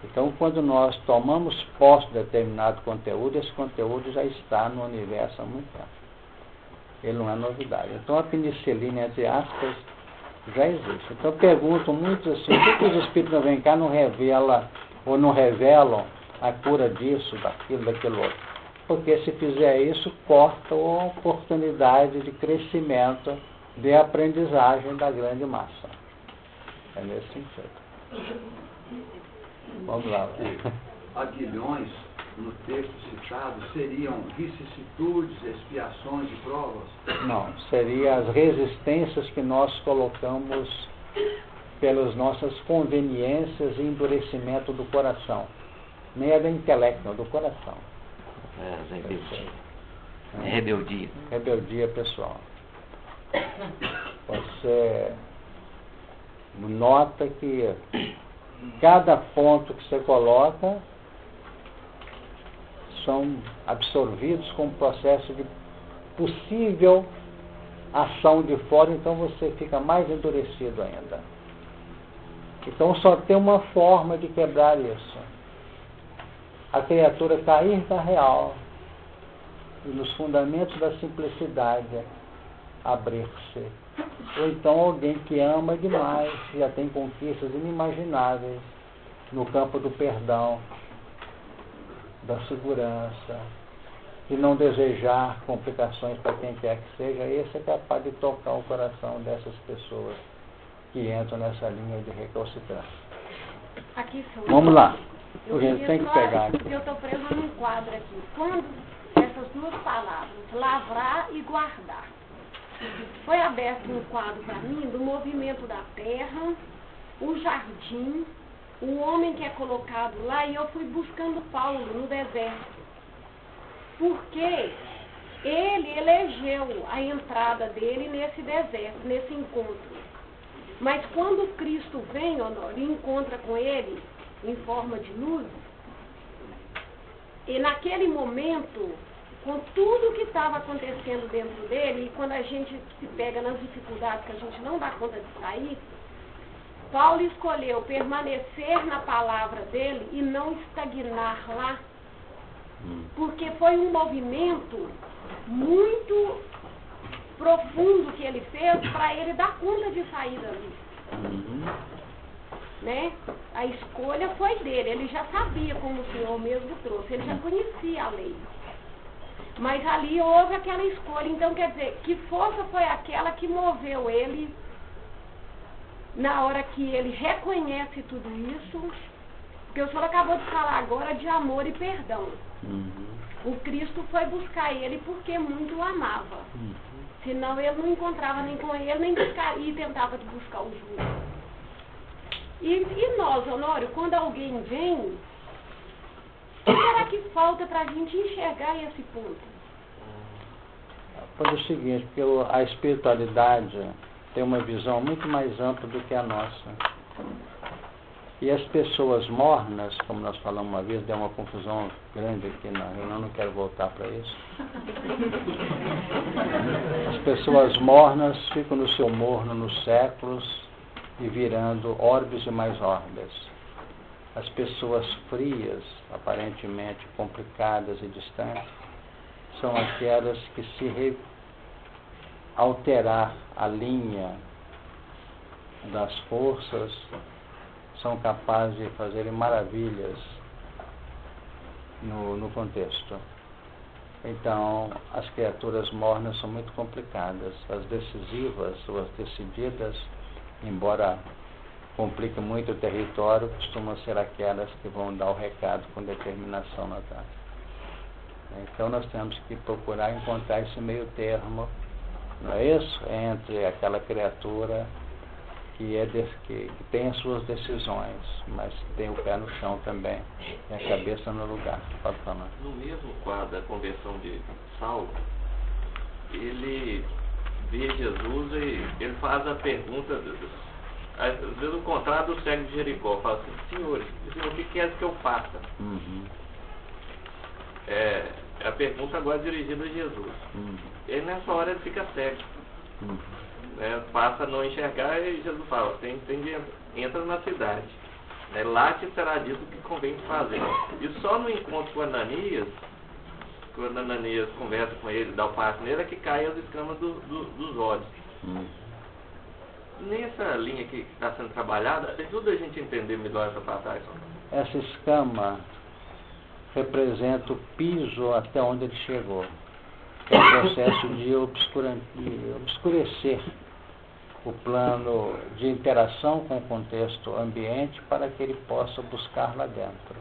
Speaker 1: Então, quando nós tomamos posse de determinado conteúdo, esse conteúdo já está no universo há muito tempo. Ele não é novidade. Então, a penicilina, entre aspas, já existe. Então, eu pergunto muito assim, por que os espíritos não vêm cá, não revelam, ou não revelam a cura disso, daquilo, daquilo outro? Porque se fizer isso, corta a oportunidade de crescimento, de aprendizagem da grande massa. É nesse sentido. Vamos lá.
Speaker 10: Aguilhões, no texto citado, seriam vicissitudes, expiações e provas?
Speaker 1: Não, seriam as resistências que nós colocamos pelas nossas conveniências e endurecimento do coração. Nem é do intelecto, não, do coração.
Speaker 6: Rebeldia.
Speaker 1: Rebeldia pessoal. Você nota que cada ponto que você coloca são absorvidos com um processo de possível ação de fora, então você fica mais endurecido ainda. Então só tem uma forma de quebrar isso. A criatura cair na real e nos fundamentos da simplicidade abrir-se. Ou então alguém que ama demais, já tem conquistas inimagináveis no campo do perdão, da segurança, de não desejar complicações para quem quer que seja. Esse é capaz de tocar o coração dessas pessoas que entram nessa linha de recalcitrância.
Speaker 11: Aqui,
Speaker 1: vamos lá.
Speaker 11: Eu
Speaker 1: gente tem que pegar aqui.
Speaker 11: Porque eu estou presa num quadro aqui. Quando essas duas palavras, lavrar e guardar, foi aberto um quadro para mim do movimento da terra, o jardim, o homem que é colocado lá, e eu fui buscando Paulo no deserto. Porque ele elegeu a entrada dele nesse deserto, nesse encontro. Mas quando Cristo vem, Honório, e encontra com ele em forma de luz, e naquele momento, com tudo que estava acontecendo dentro dele, e quando a gente se pega nas dificuldades que a gente não dá conta de sair, Paulo escolheu permanecer na palavra dele e não estagnar lá, porque foi um movimento muito profundo que ele fez para ele dar conta de sair dali. Né? A escolha foi dele, ele já sabia, como o Senhor mesmo trouxe, ele já conhecia a lei. Mas ali houve aquela escolha, então quer dizer, que força foi aquela que moveu ele na hora que ele reconhece tudo isso? Porque o senhor acabou de falar agora de amor e perdão. O Cristo foi buscar ele porque muito o amava. Senão ele não encontrava nem com ele, nem buscar, e tentava de buscar o justo. E nós, Honório, quando alguém vem, o que será que falta para a gente enxergar esse ponto?
Speaker 1: Foi o seguinte, porque a espiritualidade tem uma visão muito mais ampla do que a nossa. E as pessoas mornas, como nós falamos uma vez, deu uma confusão grande aqui, eu não quero voltar para isso. As pessoas mornas ficam no seu morno nos séculos e virando orbes e mais orbes. As pessoas frias, aparentemente complicadas e distantes, são aquelas que se alterar a linha das forças, são capazes de fazerem maravilhas no contexto. Então, as criaturas mornas são muito complicadas. As decisivas ou as decididas, embora complique muito o território, costumam ser aquelas que vão dar o recado com determinação na tarde. Então, nós temos que procurar encontrar esse meio termo, não é isso? Entre aquela criatura que tem as suas decisões, mas que tem o pé no chão também, e a cabeça no lugar. Pode falar.
Speaker 12: No mesmo quadro da conversão de Saulo, ele vê Jesus e ele faz a pergunta, às vezes o contrário do cego de Jericó, fala assim: Senhor, o que quer que eu faça? A pergunta agora é dirigida a Jesus. Ele nessa hora ele fica cego. Passa a não enxergar e Jesus fala: entra na cidade. Lá te será dito o que convém fazer. E só no encontro com Ananias, quando Ananias conversa com ele, dá o passo nele, é que cai as escamas dos olhos. Nessa linha que está sendo trabalhada, ajuda a gente a entender melhor essa passagem.
Speaker 1: Essa escama representa o piso até onde ele chegou. É o processo de obscurecer o plano de interação com o contexto ambiente para que ele possa buscar lá dentro.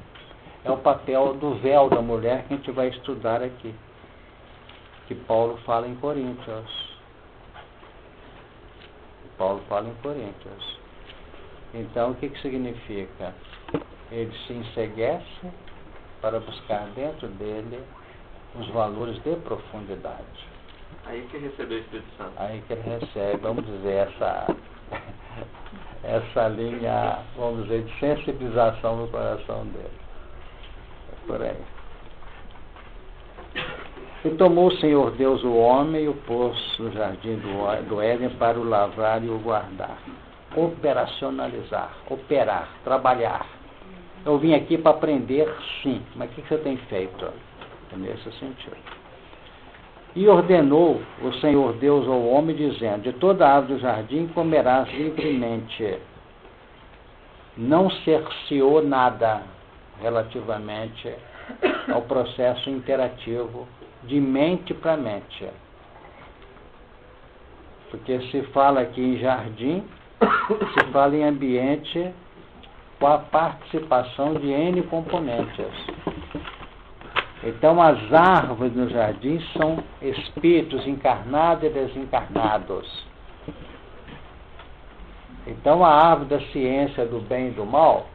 Speaker 1: É o papel do véu da mulher que a gente vai estudar aqui, que Paulo fala em Coríntios. Então, o que significa? Ele se enceguece para buscar dentro dele os valores de profundidade.
Speaker 12: Aí que ele recebeu o Espírito Santo.
Speaker 1: Aí que ele recebe, vamos dizer, essa linha, vamos dizer, de sensibilização no coração dele. É por aí. E tomou o Senhor Deus o homem e o pôs no jardim do Éden para o lavrar e o guardar. operacionalizar, operar, trabalhar. Eu vim aqui para aprender, sim, mas o que você tem feito? É nesse sentido. E ordenou o Senhor Deus ao homem, dizendo: de toda árvore do jardim comerás livremente. Não cerceou nada relativamente ao processo interativo de mente para mente. Porque se fala aqui em jardim, se fala em ambiente com a participação de N componentes. Então, as árvores no jardim são espíritos encarnados e desencarnados. Então, a árvore da ciência do bem e do mal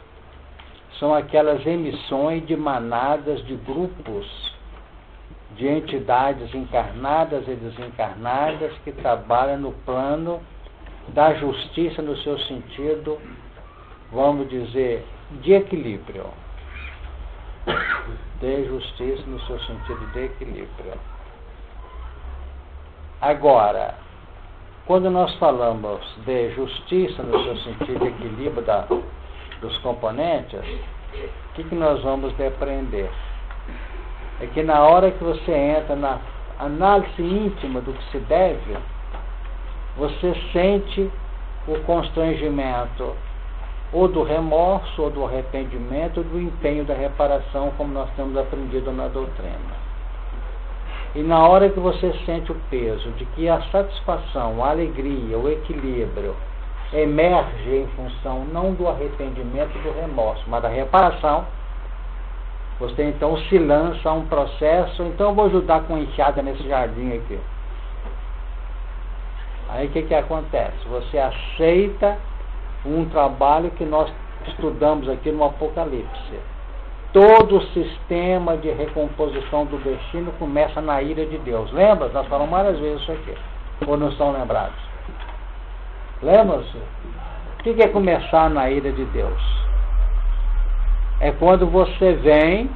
Speaker 1: são aquelas emissões de manadas de grupos de entidades encarnadas e desencarnadas que trabalham no plano da justiça no seu sentido, vamos dizer, de equilíbrio. De justiça no seu sentido de equilíbrio. Agora, quando nós falamos de justiça no seu sentido de equilíbrio dos componentes, o que nós vamos depreender? É que na hora que você entra na análise íntima do que se deve, você sente o constrangimento ou do remorso, ou do arrependimento, ou do empenho da reparação, como nós temos aprendido na doutrina. E na hora que você sente o peso de que a satisfação, a alegria, o equilíbrio emerge em função não do arrependimento, do remorso, mas da reparação, você então se lança a um processo. Então eu vou ajudar com enxada nesse jardim aqui. Aí o que acontece? Você aceita um trabalho que nós estudamos aqui no Apocalipse. Todo o sistema de recomposição do destino começa na ira de Deus. Lembra? Nós falamos várias vezes isso aqui. Ou não estão lembrados? Lembra-se? O que é começar na ira de Deus? É quando você vem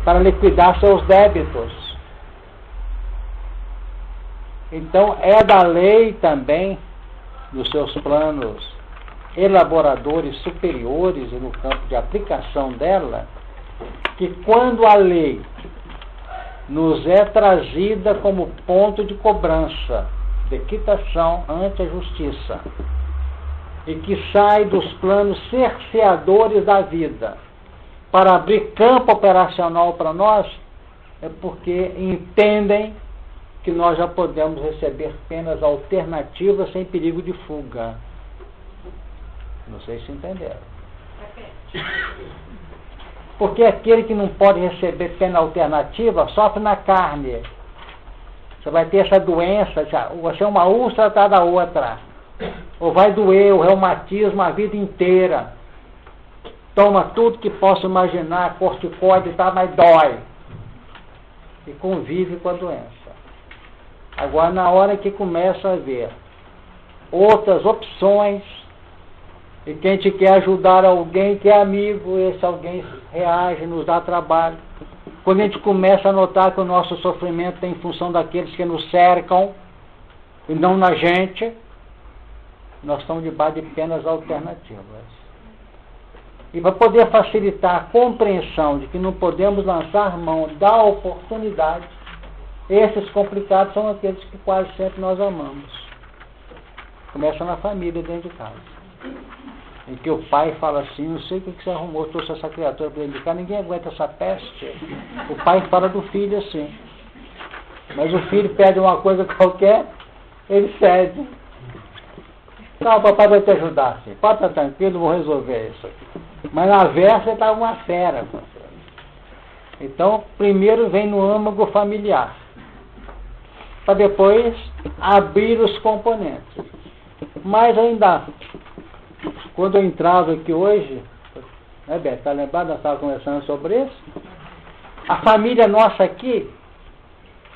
Speaker 1: para liquidar seus débitos. Então, é da lei também, nos seus planos elaboradores superiores e no campo de aplicação dela, que quando a lei nos é trazida como ponto de cobrança, de quitação ante a justiça, e que sai dos planos cerceadores da vida para abrir campo operacional para nós, é porque entendem que nós já podemos receber penas alternativas sem perigo de fuga. Não sei se entenderam. Porque aquele que não pode receber pena alternativa sofre na carne. Você vai ter essa doença, vai ser uma úlcera atrás da outra. Ou vai doer o reumatismo a vida inteira. Toma tudo que possa imaginar, corticoide e tal, mas dói. E convive com a doença. Agora, na hora que começa a haver outras opções, e que a gente quer ajudar alguém que é amigo, esse alguém reage, nos dá trabalho. Quando a gente começa a notar que o nosso sofrimento tem função daqueles que nos cercam, e não na gente, nós estamos debaixo de penas alternativas. E para poder facilitar a compreensão de que não podemos lançar mão da oportunidade, esses complicados são aqueles que quase sempre nós amamos. Começa na família, dentro de casa. Em que o pai fala assim: não sei o que você arrumou, trouxe essa criatura para dentro de casa, ninguém aguenta essa peste. O pai fala do filho assim. Mas o filho pede uma coisa qualquer, ele cede. Não, o papai vai te ajudar, assim. Pode estar tranquilo, vou resolver isso aqui. Mas na versa está uma fera. Então, primeiro vem no âmago familiar, para depois abrir os componentes. Mas ainda, quando eu entrava aqui hoje, né, Beto, está lembrado? Nós estávamos conversando sobre isso. A família nossa aqui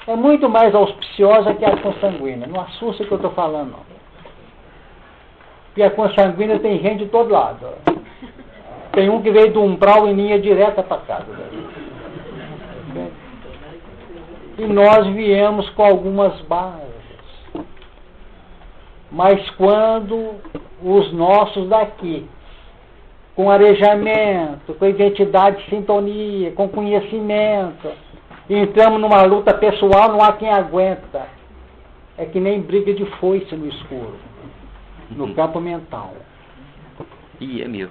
Speaker 1: é muito mais auspiciosa que a consanguínea. Não assusta o que eu estou falando, não. Porque a consanguínea tem gente de todo lado. Tem um que veio do umbral em linha direta para casa. E nós viemos com algumas bases. Mas quando os nossos daqui, com arejamento, com identidade de sintonia, com conhecimento. E entramos numa luta pessoal, não há quem aguenta. É que nem briga de foice no escuro, no campo mental.
Speaker 6: E é meu.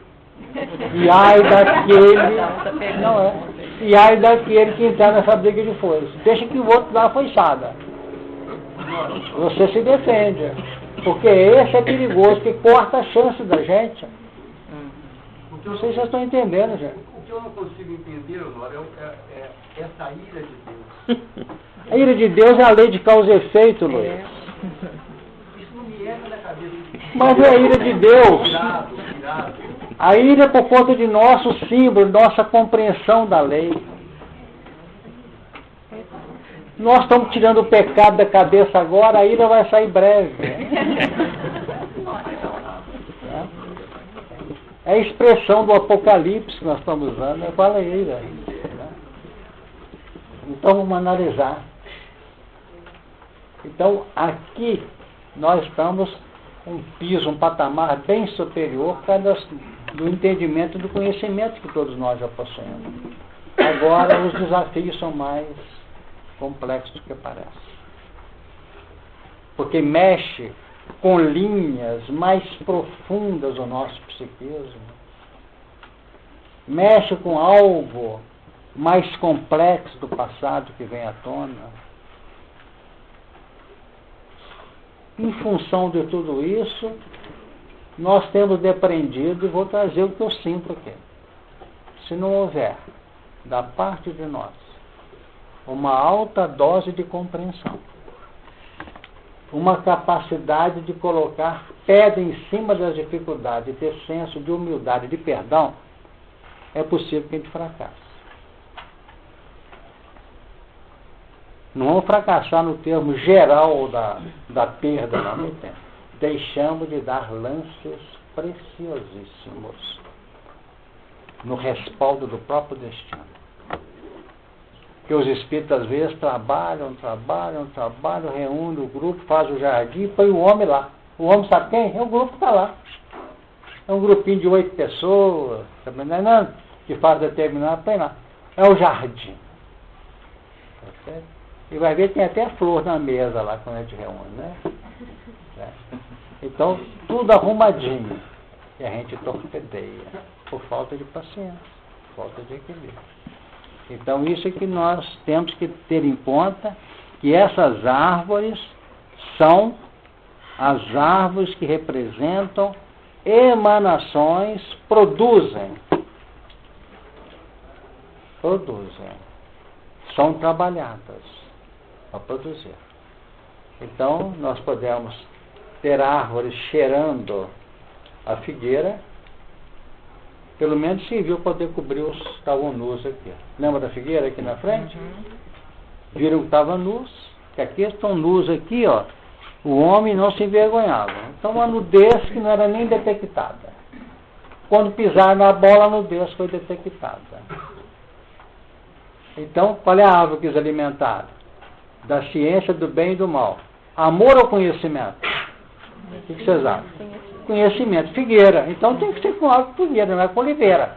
Speaker 1: E ai daquele, não é? E ai daquele que entrar nessa briga de foice. Deixa que o outro dá a foiçada. Você se defende. Porque esse é perigoso, que corta a chance da gente. Não sei se vocês estão entendendo, gente.
Speaker 3: O que eu não consigo entender, Honório, é essa ira de Deus.
Speaker 1: A ira de Deus é a lei de causa e efeito, Luiz.
Speaker 3: Isso não me entra na cabeça.
Speaker 1: Mas é a ira de Deus. A ira é por conta de nosso símbolo, nossa compreensão da lei. Nós estamos tirando o pecado da cabeça agora, a ira vai sair breve. É a expressão do Apocalipse que nós estamos usando, é qual é a ira. Então vamos analisar. Então aqui nós estamos um piso, um patamar bem superior por causa do entendimento e do conhecimento que todos nós já possuímos. Agora os desafios são mais complexos do que parece. Porque mexe com linhas mais profundas do nosso psiquismo. Mexe com algo mais complexo do passado que vem à tona. Em função de tudo isso, nós temos depreendido, e vou trazer o que eu sinto aqui. Se não houver, da parte de nós, uma alta dose de compreensão, uma capacidade de colocar pedra em cima das dificuldades, e ter senso de humildade, de perdão, é possível que a gente fracasse. Não vamos fracassar no termo geral da perda, não me entendo. Deixamos de dar lances preciosíssimos no respaldo do próprio destino. Que os espíritos às vezes trabalham, reúnem o grupo, fazem o jardim e põe o homem lá. O homem sabe quem? É o grupo que está lá. É um grupinho de 8 pessoas, que faz determinado, põe lá. É o jardim. Tá certo? E vai ver que tem até flor na mesa lá quando a gente reúne, né? Então, tudo arrumadinho. E a gente torpedeia por falta de paciência, falta de equilíbrio. Então, isso é que nós temos que ter em conta, que essas árvores são as árvores que representam emanações, produzem. São trabalhadas para produzir. Então, nós podemos ter árvores cheirando a figueira, pelo menos serviu para poder cobrir os que estavam nus aqui. Lembra da figueira aqui na frente? Viram que estavam nus, que aqui estão nus aqui, ó. O homem não se envergonhava. Então, uma nudez que não era nem detectada. Quando pisaram na bola, a nudez foi detectada. Então, qual é a árvore que eles alimentaram? Da ciência do bem e do mal. Amor ou conhecimento? O que vocês acham? Conhecimento. Figueira. Então tem que ser com árvore de figueira, não é com oliveira.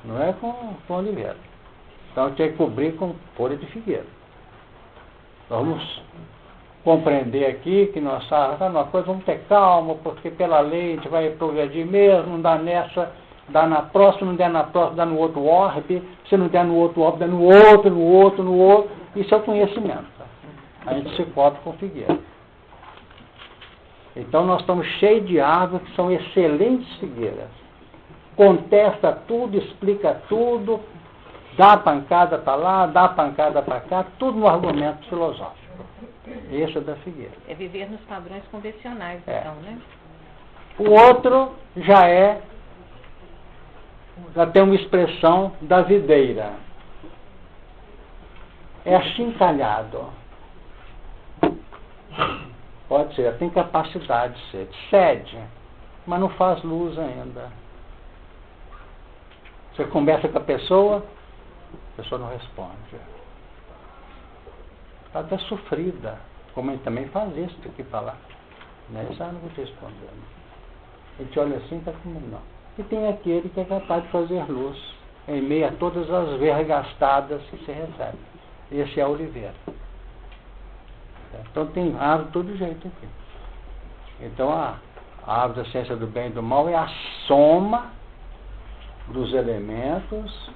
Speaker 1: Não é com oliveira. Então tem que cobrir com folha de figueira. Vamos compreender aqui que nós uma coisa, vamos ter calma, porque pela lei a gente vai progredir mesmo, não dá nessa, dá na próxima, não der na próxima, dá no outro orbe, se não der no outro orbe, dá no outro. Isso é o conhecimento. A gente se cobre com figueira. Então nós estamos cheios de árvores que são excelentes figueiras. Contesta tudo, explica tudo, dá pancada para lá, dá pancada para cá, tudo no argumento filosófico. Esse é da figueira.
Speaker 7: É viver nos padrões convencionais, então, né?
Speaker 1: O outro já tem uma expressão da videira. É achincalhado. Pode ser, tem capacidade de ser. Cede, mas não faz luz ainda. Você conversa com a pessoa não responde. Está até sofrida, como ele também faz isso, tem que falar. Né? Essa árvore não vou te responder. A gente olha assim e está comendo, não. E tem aquele que é capaz de fazer luz em meio a todas as vergastadas que se recebe. Esse é a oliveira. Então tem árvore de todo jeito aqui. Então a árvore da ciência do bem e do mal é a soma dos elementos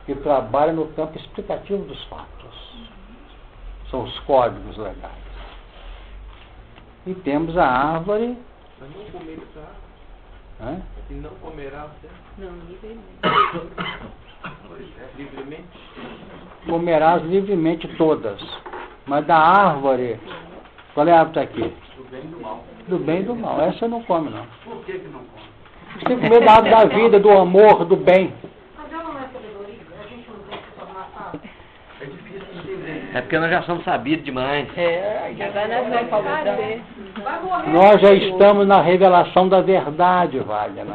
Speaker 1: que trabalham no campo explicativo dos fatos. São os códigos legais. E temos a árvore.
Speaker 12: Mas não comer essa árvore.
Speaker 1: Hã?
Speaker 12: E não comerá você?
Speaker 7: Não, livremente.
Speaker 12: Livremente?
Speaker 1: Comerás livremente todas. Mas da árvore, qual é a árvore aqui?
Speaker 3: Do bem e do mal.
Speaker 1: Do bem e do mal. Essa não come, não.
Speaker 3: Por que não come?
Speaker 1: Você tem que comer da árvore da vida, do amor, do bem.
Speaker 11: Mas ela não é sabedoria, a gente não tem que se tornar sábio.
Speaker 3: É difícil entender.
Speaker 6: É porque nós já somos sabidos demais.
Speaker 7: Agora nós vamos fazer.
Speaker 11: Vai morrer.
Speaker 1: Nós já estamos na revelação da verdade, Wagner.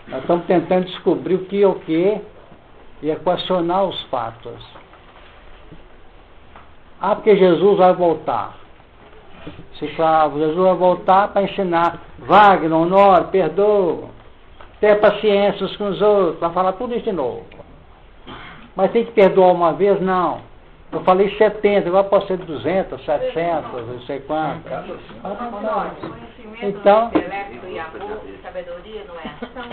Speaker 1: Nós estamos tentando descobrir o que é o que e equacionar os fatos. Ah, porque Jesus vai voltar. Se claro, Jesus vai voltar para ensinar. Wagner, honor, perdoa. Ter paciência uns com os outros. Vai falar tudo isso de novo. Mas tem que perdoar uma vez? Não. Eu falei 70, agora pode ser 200, 700, não sei quanto. Então,
Speaker 4: Intelecto e amor, sabedoria não é ação.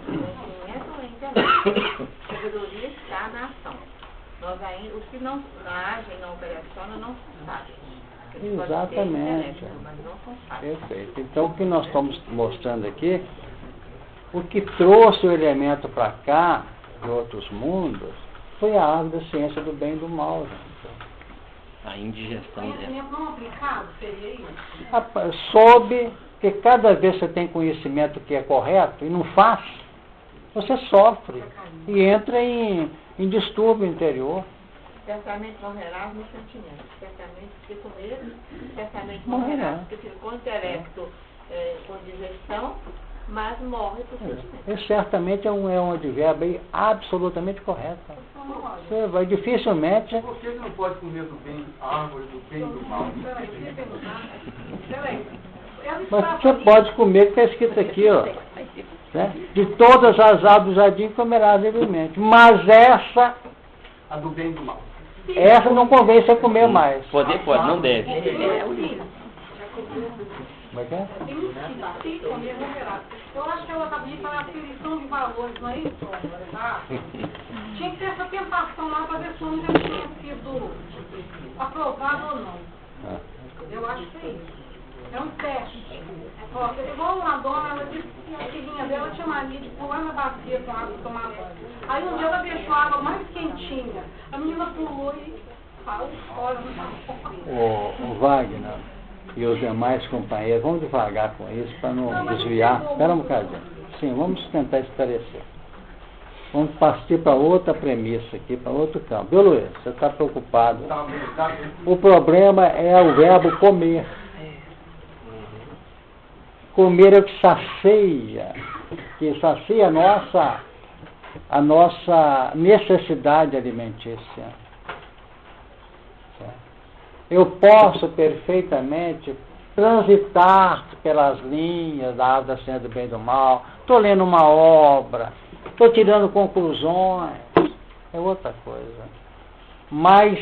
Speaker 4: Conhecimento é intelecto. Sabedoria está na ação. Nós ainda, os que não agem, não operacionam, não são sábios.
Speaker 1: exatamente.
Speaker 4: Mas não são sábios.
Speaker 1: Perfeito. Então, o que nós estamos mostrando aqui, o que trouxe o elemento para cá, de outros mundos, foi a árvore da ciência do bem e do mal. Gente.
Speaker 6: A indigestão dela.
Speaker 11: Conhecimento não aplicado seria isso?
Speaker 1: Rapaz, soube que cada vez que você tem conhecimento que é correto e não faz, você sofre e entra em distúrbio interior.
Speaker 4: Certamente morrerás no sentimento, certamente se comer, certamente
Speaker 1: Morrerá.
Speaker 4: morrerás, porque fica com o intelecto com digestão, mas morre por sentimento.
Speaker 1: Esse certamente é um advérbio aí absolutamente correto. Você vai dificilmente.
Speaker 3: Por que não pode comer do bem, a árvore do bem e do mal?
Speaker 1: Mas você pode comer, que está escrito aqui, ó. Né? De todas as árvores do jardim comerás livremente. Mas essa
Speaker 3: A do bem e do mal.
Speaker 1: não convém você comer mais.
Speaker 6: Poder pode, não deve.
Speaker 1: Como é que é?
Speaker 11: Eu acho que ela está pedindo para aquisição de valores, não é isso? Tá? Tinha que ter essa tentação lá para ver se o homem já tinha sido aprovado ou não. Eu acho que é isso. É um teste. Ó, igual uma dona, ela disse que a filhinha dela tinha mania de pular na bacia com água e tomar banho. Aí um dia ela deixou a água mais quentinha. A menina pulou e saiu fora.
Speaker 1: O Wagner e os demais companheiros, vamos devagar com isso para não desviar. Espera um bocadinho. Sim, vamos tentar esclarecer. Vamos partir para outra premissa aqui, para outro campo. Viu, Luiz? Você está preocupado. O problema é o verbo comer. Comer é o que sacia a nossa necessidade alimentícia. Eu posso perfeitamente transitar pelas linhas da árvore da ciência do bem e do mal, estou lendo uma obra, estou tirando conclusões, é outra coisa. Mas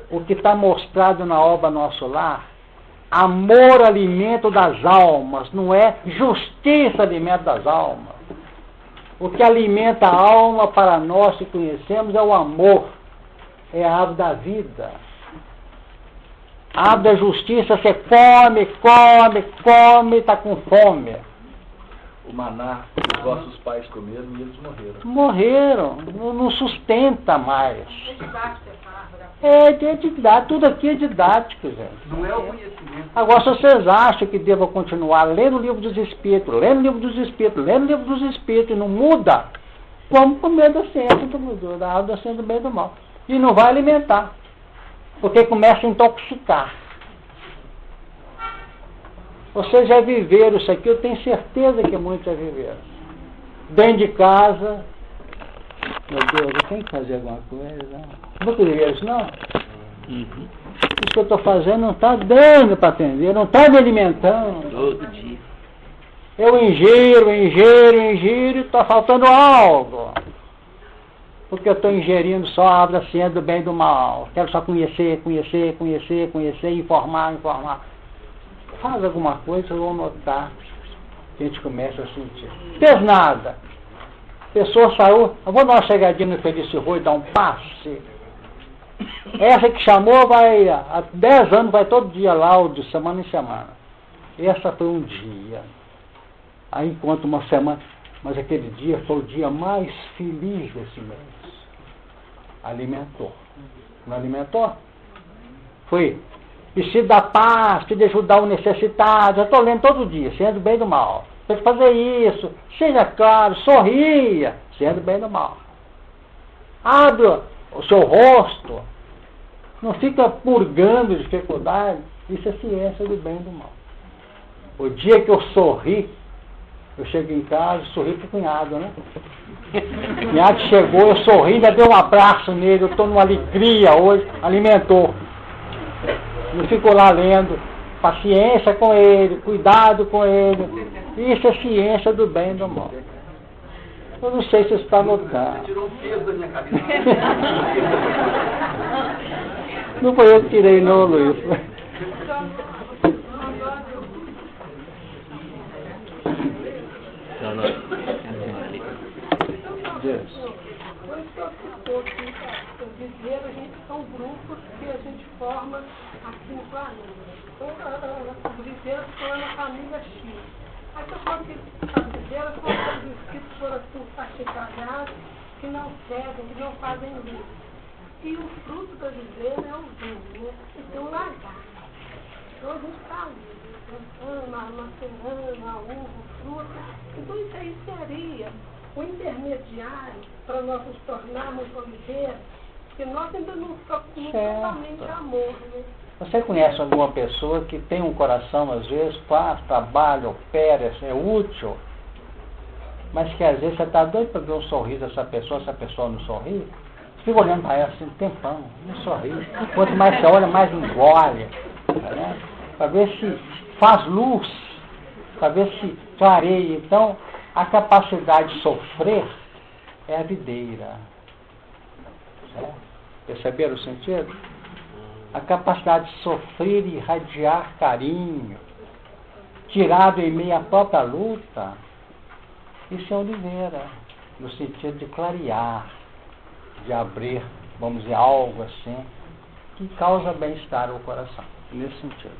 Speaker 1: o que está mostrado na obra Nosso Lar, amor alimento das almas, não é justiça alimento das almas. O que alimenta a alma para nós que conhecemos é o amor, é a árvore da vida. A árvore da justiça, você come, está com fome.
Speaker 13: O maná que os vossos pais comeram e eles morreram.
Speaker 1: Morreram, não sustenta mais. É didático, tudo aqui é didático, gente.
Speaker 3: Não é o conhecimento.
Speaker 1: Agora, se vocês acham que devam continuar lendo o livro dos Espíritos, lendo o livro dos Espíritos, e não muda, vamos comer da ciência da árvore da ciência do bem e do mal. E não vai alimentar, porque começa a intoxicar. Vocês já viveram isso aqui, eu tenho certeza que muitos já viveram. Dentro de casa, meu Deus, eu tenho que fazer alguma coisa. Nunca viveram isso, não? Isso que eu estou fazendo não está dando para atender, não está me alimentando.
Speaker 6: Todo dia.
Speaker 1: Eu ingiro e está faltando algo. Porque eu estou ingerindo só a árvore da ciência do bem e do mal. Quero só conhecer, informar. Faz alguma coisa, eu vou notar que a gente começa a sentir. Fez nada. A pessoa saiu, eu vou dar uma chegadinha no Felício Rui, dar um passe. Essa que chamou vai, há 10 anos, vai todo dia lá, ou de semana em semana. Essa foi um dia. Aí enquanto uma semana, mas aquele dia foi o dia mais feliz desse mês. Alimentou. Não alimentou? Foi. Preciso da paz, preciso ajudar o necessitado. Eu estou lendo todo dia, sendo bem do mal. Tem que fazer isso. Seja claro, sorria, sendo bem do mal. Abra o seu rosto. Não fica purgando dificuldade. Isso é ciência do bem e do mal. O dia que eu sorri, eu chego em casa, sorri pro cunhado, né? O cunhado chegou, eu sorri, ainda dei um abraço nele, eu estou numa alegria hoje, alimentou. Não ficou lá lendo, paciência com ele, cuidado com ele. Isso é ciência do bem e do mal. Eu não sei se você está notando.
Speaker 10: Você tirou um peso da minha cabeça.
Speaker 1: Não foi eu que tirei, não, Luiz.
Speaker 11: A gente são grupos que a gente forma aqui no planeta. Então, os viseiros foram na família X. Aí eu falo que as viseiras são aqueles espíritos foram assim, praticalhados, que não cedem, que não fazem isso. E o fruto da viseira é o vinho, né? E tem um lagarto. Então a gente está ali, plantando, macerando a uva, o fruto. Então isso aí seria o intermediário para nós nos tornarmos oliveiras, porque nós ainda não ficamos totalmente amor, né?
Speaker 1: Você conhece alguma pessoa que tem um coração, às vezes, faz, trabalha, opera, é útil, mas que às vezes você está doido para ver um sorriso dessa pessoa, se a pessoa não sorri? Você fica olhando para ela assim, tempão, não sorri. Quanto mais você olha, mais engole. Tá, para ver se faz luz, para ver se clareia. Então, a capacidade de sofrer é a videira. Certo? Perceberam o sentido? A capacidade de sofrer e irradiar carinho, tirado em meio à própria luta, isso é oliveira, no sentido de clarear, de abrir, vamos dizer, algo assim, que causa bem-estar ao coração, nesse sentido.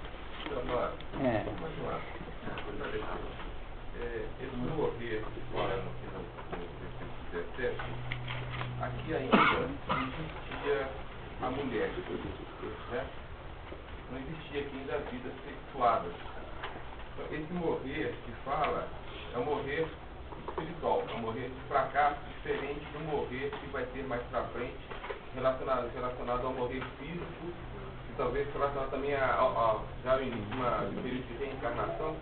Speaker 14: Esse morrer que fala no 17, aqui ainda existia a mulher, né? Não existia aqui ainda vidas sexuadas. Então, esse morrer que fala é um morrer espiritual, é um morrer de fracasso diferente do morrer que vai ter mais pra frente, relacionado ao morrer físico, e talvez relacionado também já no início de período de reencarnação.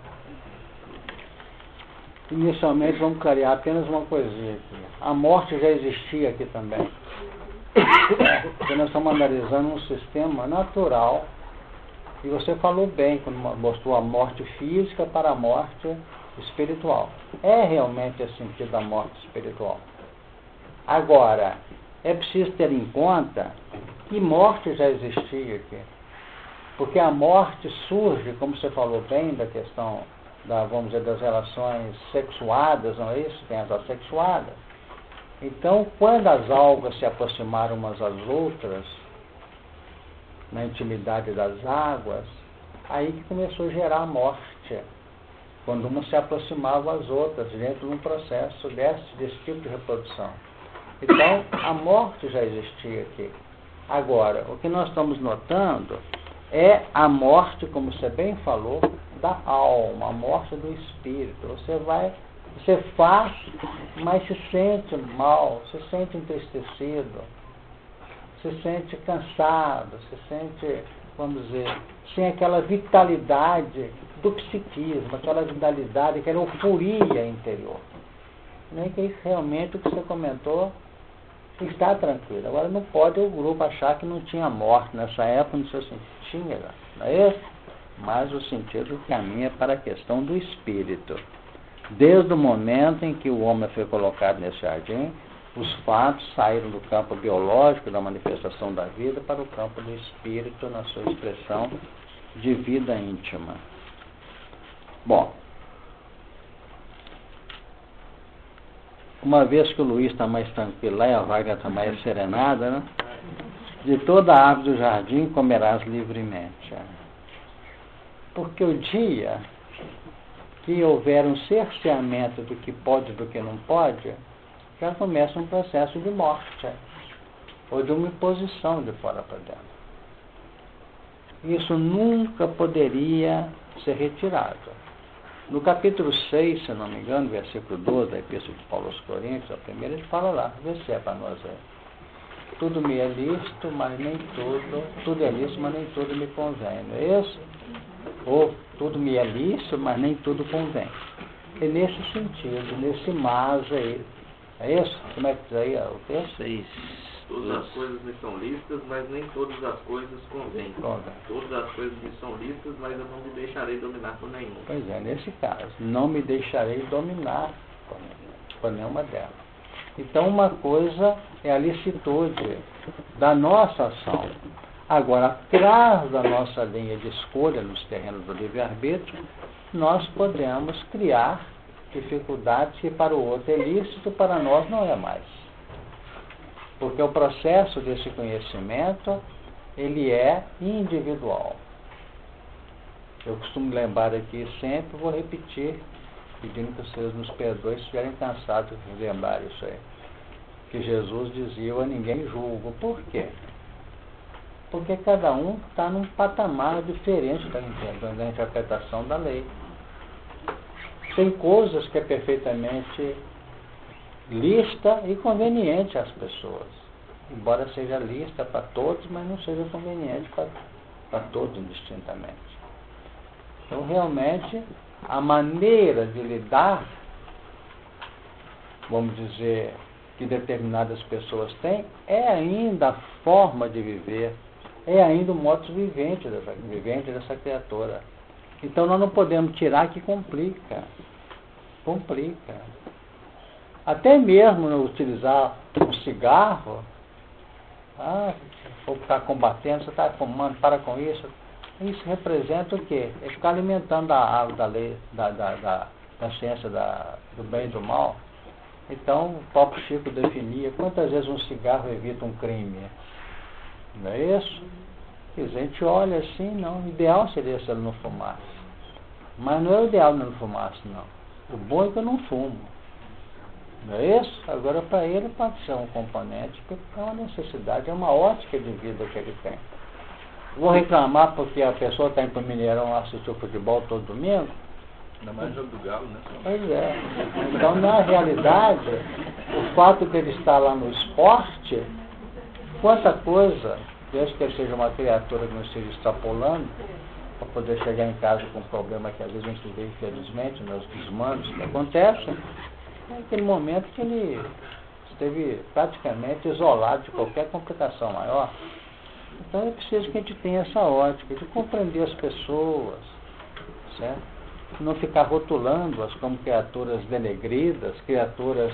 Speaker 1: Inicialmente, vamos clarear apenas uma coisinha aqui. A morte já existia aqui também. Porque nós estamos analisando um sistema natural, e você falou bem quando mostrou a morte física para a morte espiritual. É realmente esse sentido da morte espiritual. Agora, é preciso ter em conta que morte já existia aqui. Porque a morte surge, como você falou bem, da questão vamos dizer, das relações sexuadas, não é isso? Tem as assexuadas. Então, quando as algas se aproximaram umas às outras, na intimidade das águas, aí que começou a gerar a morte. Quando uma se aproximava às outras, dentro de um processo desse tipo de reprodução. Então, a morte já existia aqui. Agora, o que nós estamos notando é a morte, como você bem falou, da alma, a morte do espírito. Você faz, mas se sente mal, se sente entristecido, se sente cansado, se sente, vamos dizer, sem aquela vitalidade do psiquismo, aquela vitalidade, aquela euforia interior. Nem que realmente o que você comentou Está tranquilo. Agora não pode o grupo achar que não tinha morte nessa época, no seu sentido. Tinha, não é isso? Mas o sentido caminha para a questão do espírito. Desde o momento em que o homem foi colocado nesse jardim, os fatos saíram do campo biológico, da manifestação da vida, para o campo do espírito, na sua expressão de vida íntima. Bom, uma vez que o Luiz está mais tranquilo e a Wagner está mais serenada, né? De toda a árvore do jardim comerás livremente. Porque o dia que houver um cerceamento do que pode e do que não pode, já começa um processo de morte, ou de uma imposição de fora para dentro. Isso nunca poderia ser retirado. No capítulo 6, se não me engano, versículo 12 da Epístola de Paulo aos Coríntios, a primeira, ele fala lá, vê se é para nós aí. Tudo me é lícito, mas nem tudo é lícito, mas nem tudo me convém, não é isso? Ou tudo me é lícito, mas nem tudo convém. É nesse sentido, nesse mas aí. É isso? Como é que diz aí o texto?
Speaker 12: Todas as coisas me são lícitas, mas nem todas as coisas convêm. Todas as coisas me são lícitas, mas eu não me deixarei dominar por nenhuma.
Speaker 1: Pois é, nesse caso, não me deixarei dominar por nenhuma delas. Então, uma coisa é a licitude da nossa ação. Agora, atrás da nossa linha de escolha nos terrenos do livre-arbítrio, nós podemos criar dificuldades que para o outro é lícito, para nós não é mais. Porque o processo desse conhecimento, ele é individual. Eu costumo lembrar aqui sempre, vou repetir, pedindo que vocês nos perdoem se estiverem cansados de lembrar isso aí. Que Jesus dizia, eu a ninguém julgo. Por quê? Porque cada um está num patamar diferente da interpretação da lei. Tem coisas que é perfeitamente lícita e conveniente às pessoas. Embora seja lícita para todos, mas não seja conveniente para todos indistintamente. Então, realmente, a maneira de lidar, vamos dizer, que determinadas pessoas têm, é ainda a forma de viver, é ainda o modus vivente dessa criatura. Então, nós não podemos tirar que complica. Até mesmo utilizar um cigarro, ou ficar combatendo, você está fumando, para com isso. Isso representa o quê? É ficar alimentando a árvore da lei, da ciência do bem e do mal. Então, o próprio Chico definia quantas vezes um cigarro evita um crime. Não é isso? Quer dizer, a gente olha assim, não, o ideal seria se ele não fumasse. Mas não é o ideal não fumasse, não. O bom é que eu não fumo. Não é isso? Agora, para ele pode ser um componente, porque é uma necessidade, é uma ótica de vida que ele tem. Vou reclamar porque a pessoa está indo para o Mineirão assistir o futebol todo domingo?
Speaker 13: Ainda mais jogo do Galo, né?
Speaker 1: Pois é. Então, na realidade, o fato de ele estar lá no esporte, quanta coisa, desde que ele seja uma criatura que não esteja extrapolando, para poder chegar em casa com um problema que às vezes a gente vê, infelizmente, nos desmandos que acontecem, é aquele momento que ele esteve praticamente isolado de qualquer complicação maior. Então é preciso que a gente tenha essa ótica de compreender as pessoas, certo? Não ficar rotulando-as como criaturas denegridas, criaturas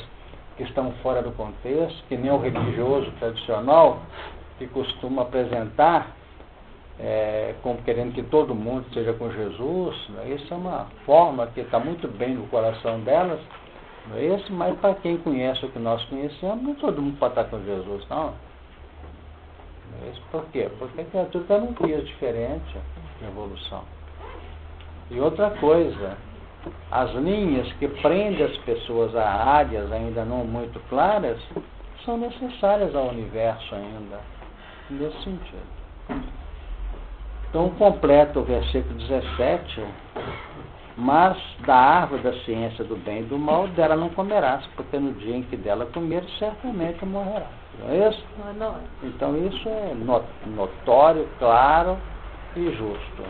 Speaker 1: que estão fora do contexto, que nem o religioso tradicional, que costuma apresentar como querendo que todo mundo esteja com Jesus. Não é? Isso é uma forma que está muito bem no coração delas, não é isso? Mas para quem conhece o que nós conhecemos, não todo mundo pode estar com Jesus, não. Não é isso? Por quê? Porque a criatura está num piso diferente de evolução. E outra coisa, as linhas que prendem as pessoas a áreas ainda não muito claras são necessárias ao universo ainda, nesse sentido. Então, completa o versículo 17, mas da árvore da ciência do bem e do mal, dela não comerás, porque no dia em que dela comer, certamente morrerá. Não é isso?
Speaker 5: Não.
Speaker 1: Então, isso é notório, claro e justo.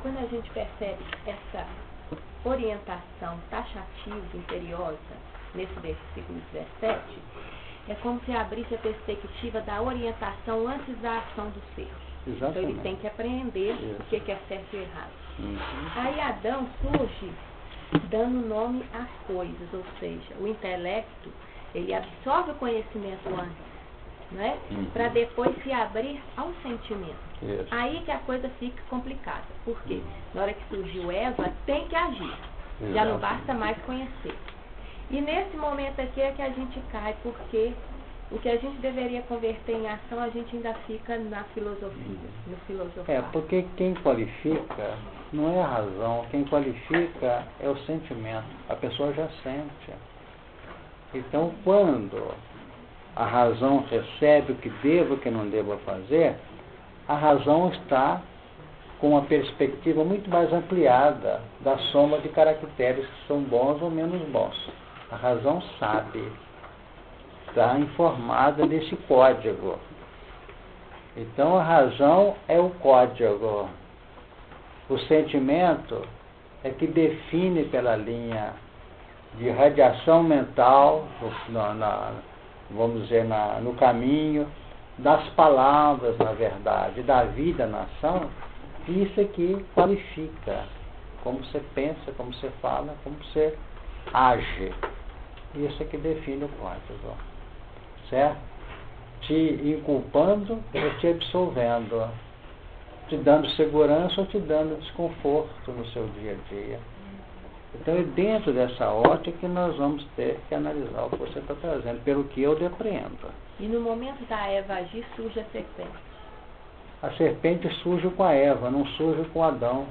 Speaker 5: Quando a gente percebe essa orientação taxativa, imperiosa, nesse versículo 17, é como se abrisse a perspectiva da orientação antes da ação do ser.
Speaker 1: Exatamente.
Speaker 5: Então ele tem que aprender o que é certo e errado. Aí Adão surge dando nome às coisas, ou seja, o intelecto, ele absorve o conhecimento antes, né? Para depois se abrir ao sentimento. Aí que a coisa fica complicada. Por quê? Na hora que surgiu Eva, tem que agir. Já não basta mais conhecer. E nesse momento aqui é que a gente cai, porque o que a gente deveria converter em ação, a gente ainda fica na filosofia, no filosofar.
Speaker 1: Porque quem qualifica não é a razão, quem qualifica é o sentimento. A pessoa já sente. Então, quando a razão recebe o que deva e o que não deva fazer, a razão está com uma perspectiva muito mais ampliada da soma de caracteres que são bons ou menos bons. A razão sabe, está informada desse código. Então a razão é o código. O sentimento é que define pela linha de radiação mental, vamos dizer, no caminho das palavras, na verdade, da vida na ação, isso aqui qualifica como você pensa, como você fala, como você age. Isso aqui define o código, certo? Te inculpando ou te absolvendo, te dando segurança ou te dando desconforto no seu dia a dia. Então é dentro dessa ótica que nós vamos ter que analisar o que você está trazendo, pelo que eu depreendo.
Speaker 5: E no momento da Eva agir, surge a serpente.
Speaker 1: A serpente surge com a Eva, não surge com Adão.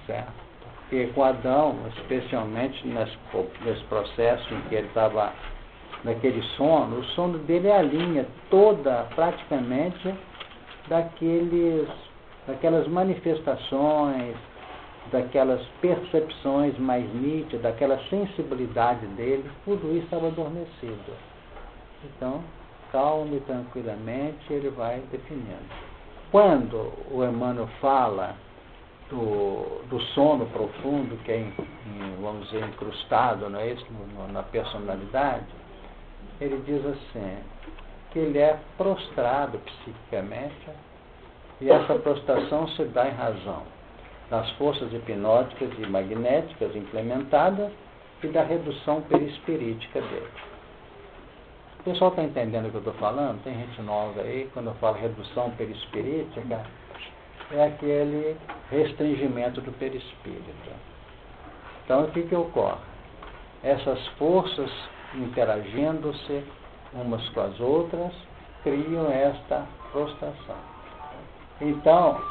Speaker 1: Certo? Porque com Adão, especialmente nesse processo em que ele estava naquele sono, o sono dele é a linha toda, praticamente, daquelas manifestações, daquelas percepções mais nítidas, daquela sensibilidade dele, tudo isso estava adormecido. Então, calmo e tranquilamente, ele vai definindo. Quando o Emmanuel fala do sono profundo, que é, vamos dizer, incrustado, não é isso, na personalidade, ele diz assim, que ele é prostrado psiquicamente, e essa prostração se dá em razão das forças hipnóticas e magnéticas implementadas e da redução perispirítica dele. O pessoal está entendendo o que eu estou falando? Tem gente nova aí, quando eu falo redução perispirítica, é aquele restringimento do perispírito. Então, o que ocorre? Essas forças interagindo-se umas com as outras, criam esta prostração. Então,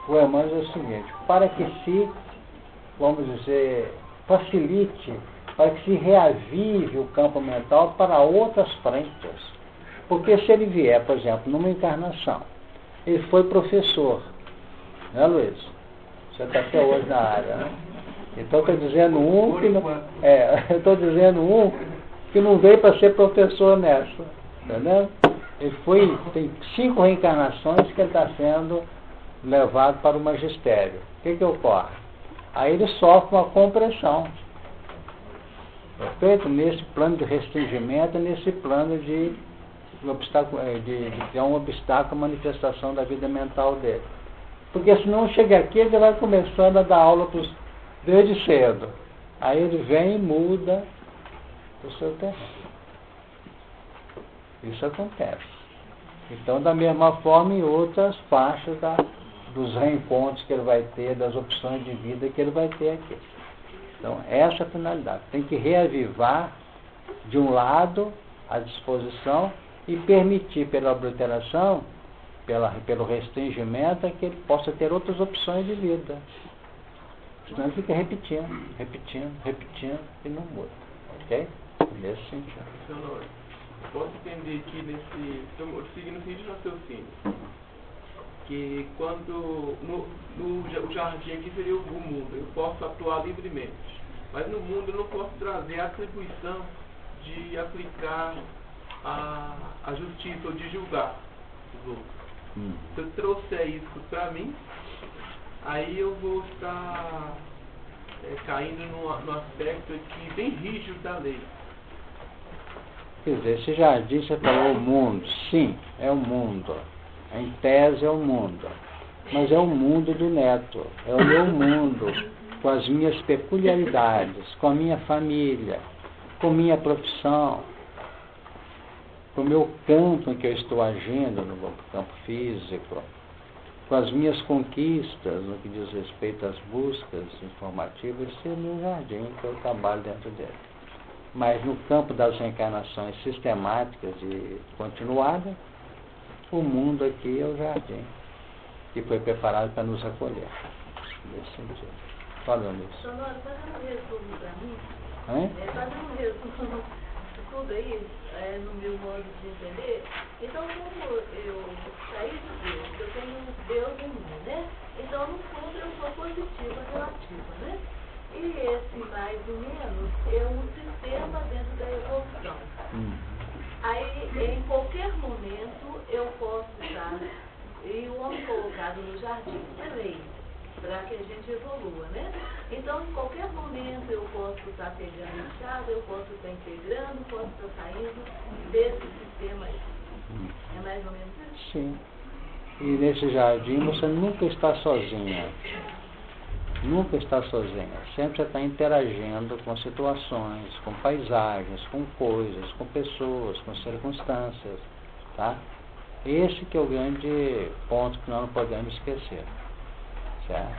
Speaker 1: o Emmanuel diz o seguinte, para que se, vamos dizer, facilite, para que se reavive o campo mental para outras frentes. Porque se ele vier, por exemplo, numa encarnação, ele foi professor, né, Luiz? Você está até hoje na área, né? Então, estou dizendo estou dizendo que não veio para ser professor nessa, entendeu? Tem 5 reencarnações que ele está sendo levado para o magistério. O que ocorre? Aí ele sofre uma compressão. Perfeito? Nesse plano de restringimento, nesse plano de ter um obstáculo à manifestação da vida mental dele. Porque se não chega aqui, ele vai começando a dar aula desde cedo. Aí ele vem e muda o seu terreno. Isso acontece. Então, da mesma forma, em outras faixas dos reencontros que ele vai ter, das opções de vida que ele vai ter aqui. Então, essa é a finalidade. Tem que reavivar, de um lado, a disposição e permitir, pela obliteração, pelo restringimento, que ele possa ter outras opções de vida. Senão ele fica repetindo e não muda. Ok? Nesse sentido.
Speaker 14: Posso entender que seguindo o seguinte raciocínio, que quando o jardim aqui seria o mundo, eu posso atuar livremente, mas no mundo eu não posso trazer a atribuição de aplicar a justiça ou de julgar os outros. Se eu trouxer isso para mim, aí eu vou estar caindo no aspecto aqui bem rígido da lei.
Speaker 1: Quer dizer, esse jardim, você falou o mundo. Sim, é o mundo. Em tese é o mundo. Mas é o mundo do neto. É o meu mundo, com as minhas peculiaridades, com a minha família, com minha profissão, com o meu campo em que eu estou agindo, no campo físico, com as minhas conquistas no que diz respeito às buscas informativas. Esse é o meu jardim, que eu trabalho dentro dele. Mas no campo das reencarnações sistemáticas e continuadas, o mundo aqui é o jardim, que foi preparado para nos acolher. Nesse sentido. Fala, Luiz.
Speaker 2: Sonora, fazendo um resumo para mim, fazendo um resumo de tudo aí, no meu modo de entender, então como eu saí de Deus, eu tenho Deus em mim, né? Então no fundo eu sou positiva, relativa, né? E esse mais ou menos é um sistema dentro da evolução. Aí, em qualquer momento, eu posso estar, e o homem colocado no jardim, é lei, para que a gente evolua, né? Então, em qualquer momento, eu posso estar pegando enxada, eu posso estar integrando, posso estar saindo desse sistema aí. É mais ou menos isso?
Speaker 1: Sim. E nesse jardim você nunca está sozinha. Nunca está sozinha. Sempre está interagindo com situações, com paisagens, com coisas, com pessoas, com circunstâncias. Tá? Esse que é o grande ponto que nós não podemos esquecer. Certo?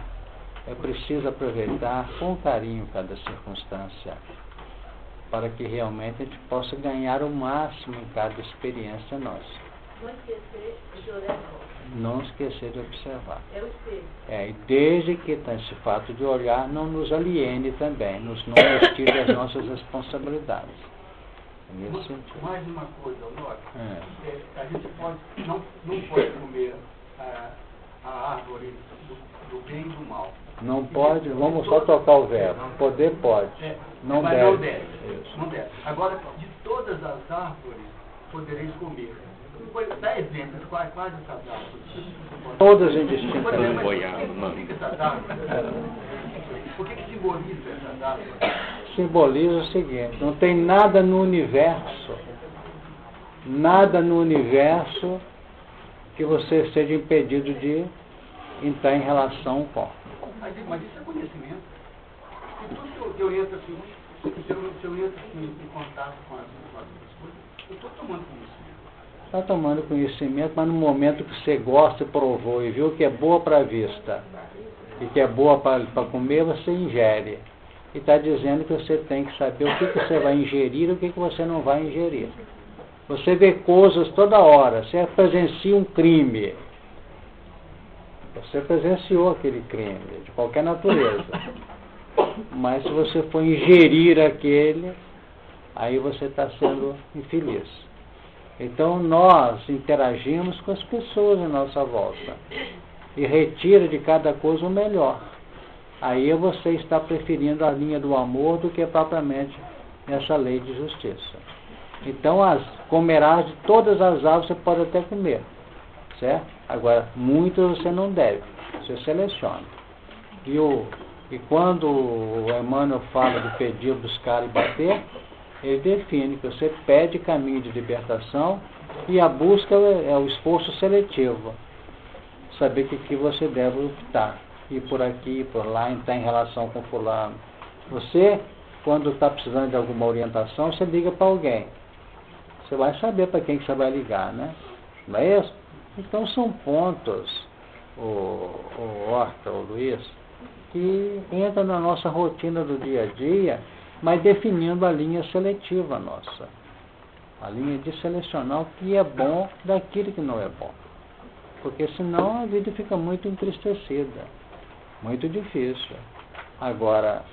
Speaker 1: É preciso aproveitar com carinho cada circunstância, para que realmente a gente possa ganhar o máximo em cada experiência nossa.
Speaker 2: Não esquecer de olhar.
Speaker 1: Não esquecer de observar.
Speaker 2: É o espelho.
Speaker 1: E desde que esse fato de olhar não nos aliene também, não nos tire as nossas responsabilidades. Nesse sentido.
Speaker 3: Mais uma coisa, Honório. A gente não pode comer a árvore do bem e do mal.
Speaker 1: Não pode, vamos só tocar o verbo. Poder pode. Não
Speaker 3: mas
Speaker 1: deve.
Speaker 3: não deve. Não deve. Agora, de todas as árvores, podereis comer. Dá exemplo, quais essas árvores?
Speaker 1: Todas indistintamente.
Speaker 3: Por que simboliza essas árvores?
Speaker 1: Simboliza o seguinte: não tem nada no universo que você seja impedido de entrar em relação com.
Speaker 3: Mas isso é conhecimento. E tudo que eu entro assim, se eu entro assim, em contato com as coisas, eu estou tomando conhecimento.
Speaker 1: Está tomando conhecimento, mas no momento que você gosta, provou e viu que é boa para a vista e que é boa para comer, você ingere. E está dizendo que você tem que saber o que você vai ingerir e o que você não vai ingerir. Você vê coisas toda hora, você presencia um crime. Você presenciou aquele crime, de qualquer natureza. Mas se você for ingerir aquele, aí você está sendo infeliz. Então nós interagimos com as pessoas à nossa volta e retira de cada coisa o melhor. Aí você está preferindo a linha do amor do que propriamente essa lei de justiça. Então comerás de todas as árvores, você pode até comer, certo? Agora, muitas você não deve, você seleciona. E quando o Emmanuel fala de pedir, buscar e bater, ele define que você pede caminho de libertação e a busca é o esforço seletivo. Saber que você deve optar. Ir por aqui, por lá, entrar em relação com fulano. Você, quando está precisando de alguma orientação, você liga para alguém. Você vai saber para quem que você vai ligar, né? Não é isso? Então são pontos, o Horta, o Luiz, que entram na nossa rotina do dia a dia, mas definindo a linha seletiva nossa. A linha de selecionar o que é bom daquilo que não é bom. Porque senão a vida fica muito entristecida, muito difícil. Agora,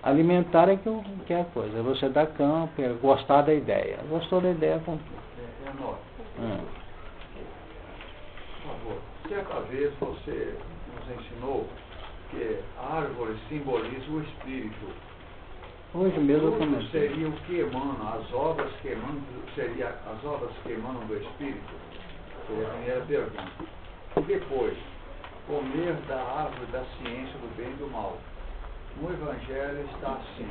Speaker 1: alimentar é que é a coisa. Você dá campo, é gostar da ideia. Gostou da ideia, com
Speaker 10: Por favor, certa vez você nos ensinou que a árvore simboliza o espírito.
Speaker 1: Hoje mesmo eu
Speaker 10: Tudo
Speaker 1: comentei.
Speaker 10: seria o que emana, as obras que emanam, seria as obras que emanam do espírito? Seria a primeira pergunta. Depois, comer da árvore da ciência do bem e do mal. No Evangelho está assim: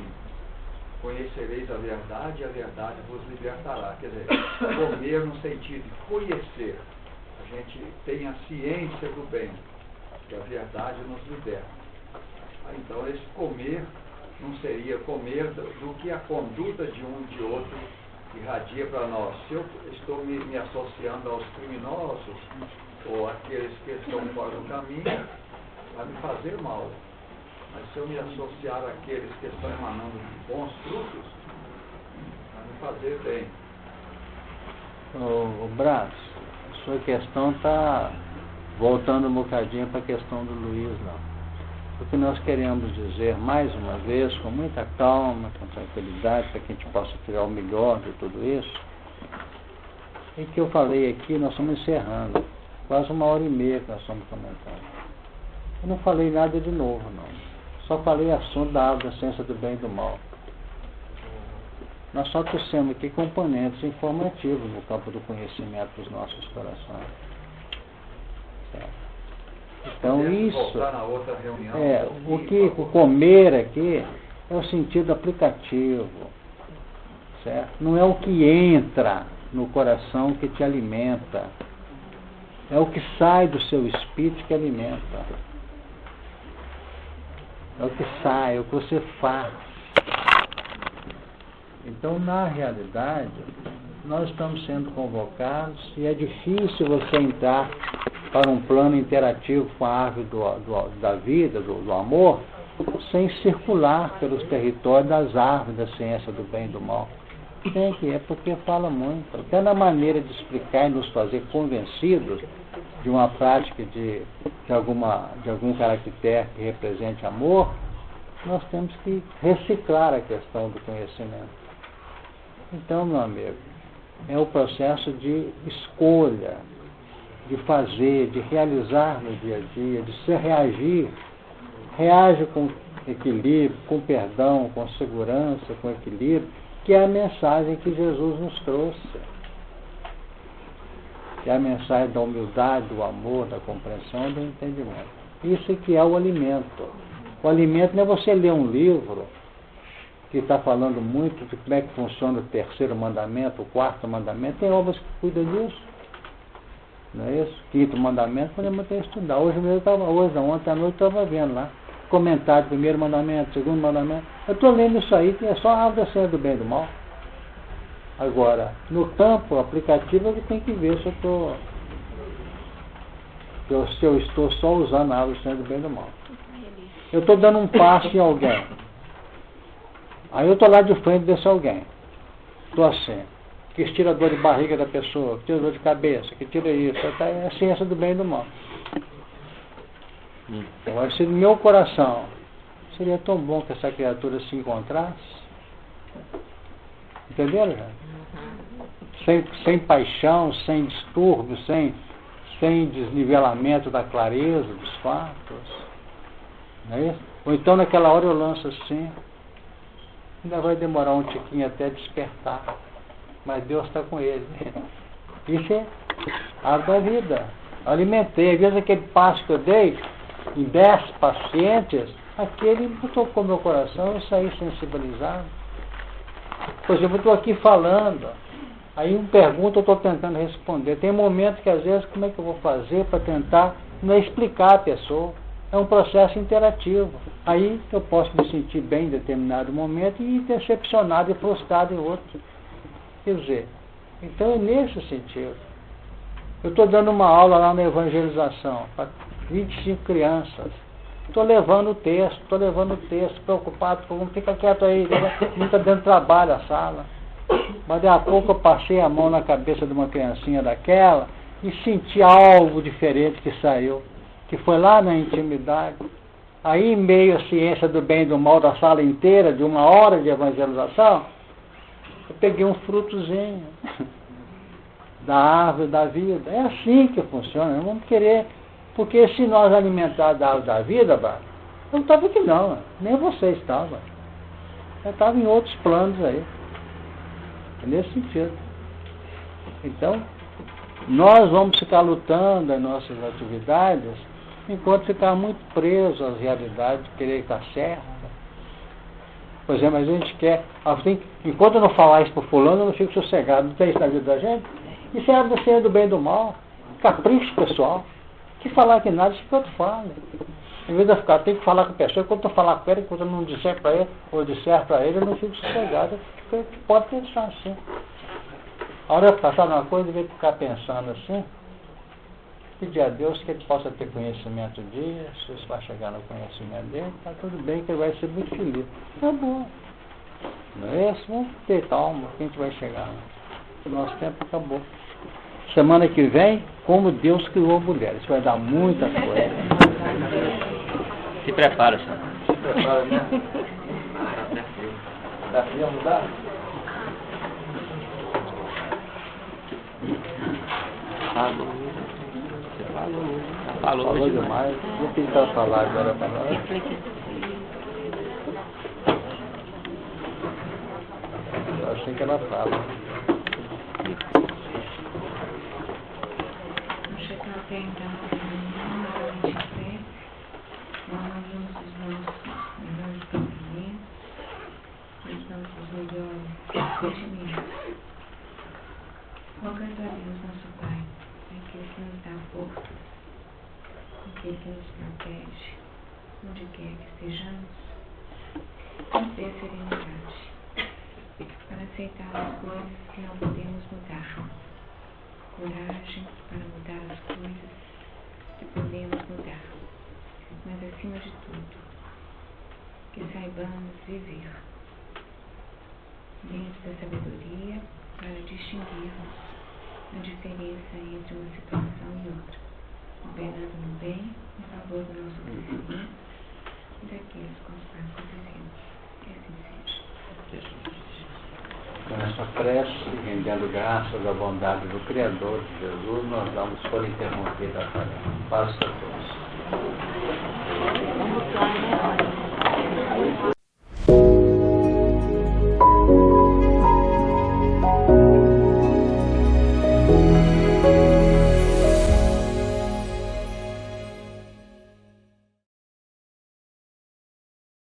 Speaker 10: conhecereis a verdade e a verdade vos libertará. Quer dizer, comer no sentido de conhecer. A gente tem a ciência do bem, que a verdade nos liberta. Então, esse comer não seria comer do que a conduta de um e de outro irradia para nós. Se eu estou me associando aos criminosos ou àqueles que estão fora do caminho, vai me fazer mal. Mas se eu me associar àqueles que estão emanando bons frutos, vai me fazer bem.
Speaker 1: O Brás, sua questão está voltando um bocadinho para a questão do Luiz lá. O que nós queremos dizer, mais uma vez, com muita calma, com tranquilidade, para que a gente possa tirar o melhor de tudo isso, é que eu falei aqui, nós estamos encerrando, quase 1h30 que nós estamos comentando. Eu não falei nada de novo, não. Só falei assunto da árvore da ciência do bem e do mal. Nós só trouxemos aqui componentes informativos no campo do conhecimento dos nossos corações. Certo? Então isso, o comer aqui é o sentido aplicativo, certo? Não é o que entra no coração que te alimenta, é o que sai do seu espírito que alimenta. É o que sai, é o que você faz. Então, na realidade, nós estamos sendo convocados e é difícil você entrar para um plano interativo com a árvore da vida, do amor, sem circular pelos territórios das árvores da ciência do bem e do mal. Tem que, é porque fala muito. Até na maneira de explicar e nos fazer convencidos de uma prática de algum caractere que represente amor, nós temos que reciclar a questão do conhecimento. Então, meu amigo, é o processo de escolha, de fazer, de realizar no dia a dia, de se reagir. Reage com equilíbrio, com perdão, com segurança, com equilíbrio, que é a mensagem que Jesus nos trouxe. Que é a mensagem da humildade, do amor, da compreensão, do entendimento. Isso que é o alimento. O alimento não é você ler um livro que está falando muito de como é que funciona o 3º mandamento, o 4º mandamento. Tem obras que cuidam disso. Não é isso? 5º mandamento, podemos até estudar. Ontem à noite eu estava vendo lá. Comentário do 1º mandamento, 2º mandamento. Eu estou lendo isso aí, que é só a árvore da ciência do bem e do mal. Agora, no campo aplicativo, eu tenho que ver se eu estou só usando a árvore da ciência do bem e do mal. Eu estou dando um passo em alguém. Aí eu estou lá de frente desse alguém. Estou assim. Que tira a dor de barriga da pessoa, que tira dor de cabeça, que tira isso. É a ciência do bem e do mal. Então, se no meu coração seria tão bom que essa criatura se encontrasse. Entenderam, gente? Sem paixão, sem distúrbio, sem desnivelamento da clareza dos fatos. Não é isso? Ou então naquela hora eu lanço assim. Ainda vai demorar um tiquinho até despertar. Mas Deus está com ele. Isso é a árvore da vida. Alimentei. Às vezes aquele passo que eu dei em 10 pacientes, aquele tocou meu coração, eu saí sensibilizado. Por exemplo, eu estou aqui falando, aí me pergunta, eu estou tentando responder. Tem momentos que às vezes, como é que eu vou fazer para tentar não explicar a pessoa? É um processo interativo. Aí eu posso me sentir bem em determinado momento e decepcionado e frustrado em outro. Quer dizer, então é nesse sentido. Eu estou dando uma aula lá na evangelização para 25 crianças. Estou levando o texto, preocupado, não fica quieto aí, não está dando trabalho a sala. Mas daqui a pouco eu passei a mão na cabeça de uma criancinha daquela e senti algo diferente que saiu, que foi lá na intimidade. Aí, em meio à ciência do bem e do mal da sala inteira, de 1 hora de evangelização, eu peguei um frutozinho da árvore da vida. É assim que funciona, não vamos querer. Porque se nós alimentar da árvore da vida, eu não estava aqui não, nem você estava. Eu estava em outros planos aí. É nesse sentido. Então, nós vamos ficar lutando as nossas atividades enquanto ficar muito preso às realidades, querer estar certo. Por exemplo, a gente quer, enquanto eu não falar isso para fulano, eu não fico sossegado. Não tem isso na vida da gente? Isso é a doctrina do bem e do mal. Capricho pessoal. Que falar que nada, isso que eu falo. Em vez de eu ficar, tem que falar com a pessoa, quando eu falar com ele, quando eu não disser para ele, ou disser para ele, eu não fico sossegado. Pode pensar assim. A hora de passar numa coisa, em vez de ficar pensando assim, pedir a Deus que ele possa ter conhecimento disso, se vai chegar no conhecimento dele, está tudo bem, que ele vai ser muito feliz. Tá bom. Não é isso? Vamos ter calma, que a gente vai chegar. O nosso tempo acabou. Semana que vem, como Deus criou mulheres. Isso vai dar muita coisa.
Speaker 6: Se prepara, senhor.
Speaker 13: Se prepara, né? Dá frio, não dá?
Speaker 6: Falou. Você falou.
Speaker 1: Falou demais. Vou tentar falar agora para nós. Eu achei que ela fala.
Speaker 15: Rogando a Deus, nosso Pai, aquele que nos dá força, aquele que nos protege, onde quer que estejamos, nos dê serenidade para aceitar as coisas que não podemos mudar, coragem para mudar as coisas que podemos mudar, mas acima de tudo, que saibamos viver dentro da sabedoria para distinguirmos a diferença entre uma situação e outra, operando no bem em favor do nosso crescimento e daqueles com os quais convivemos. Que assim seja.
Speaker 1: Com essa prece, rendendo graças à bondade do Criador de Jesus, nós damos por interrompida a tarefa. Paz a todos.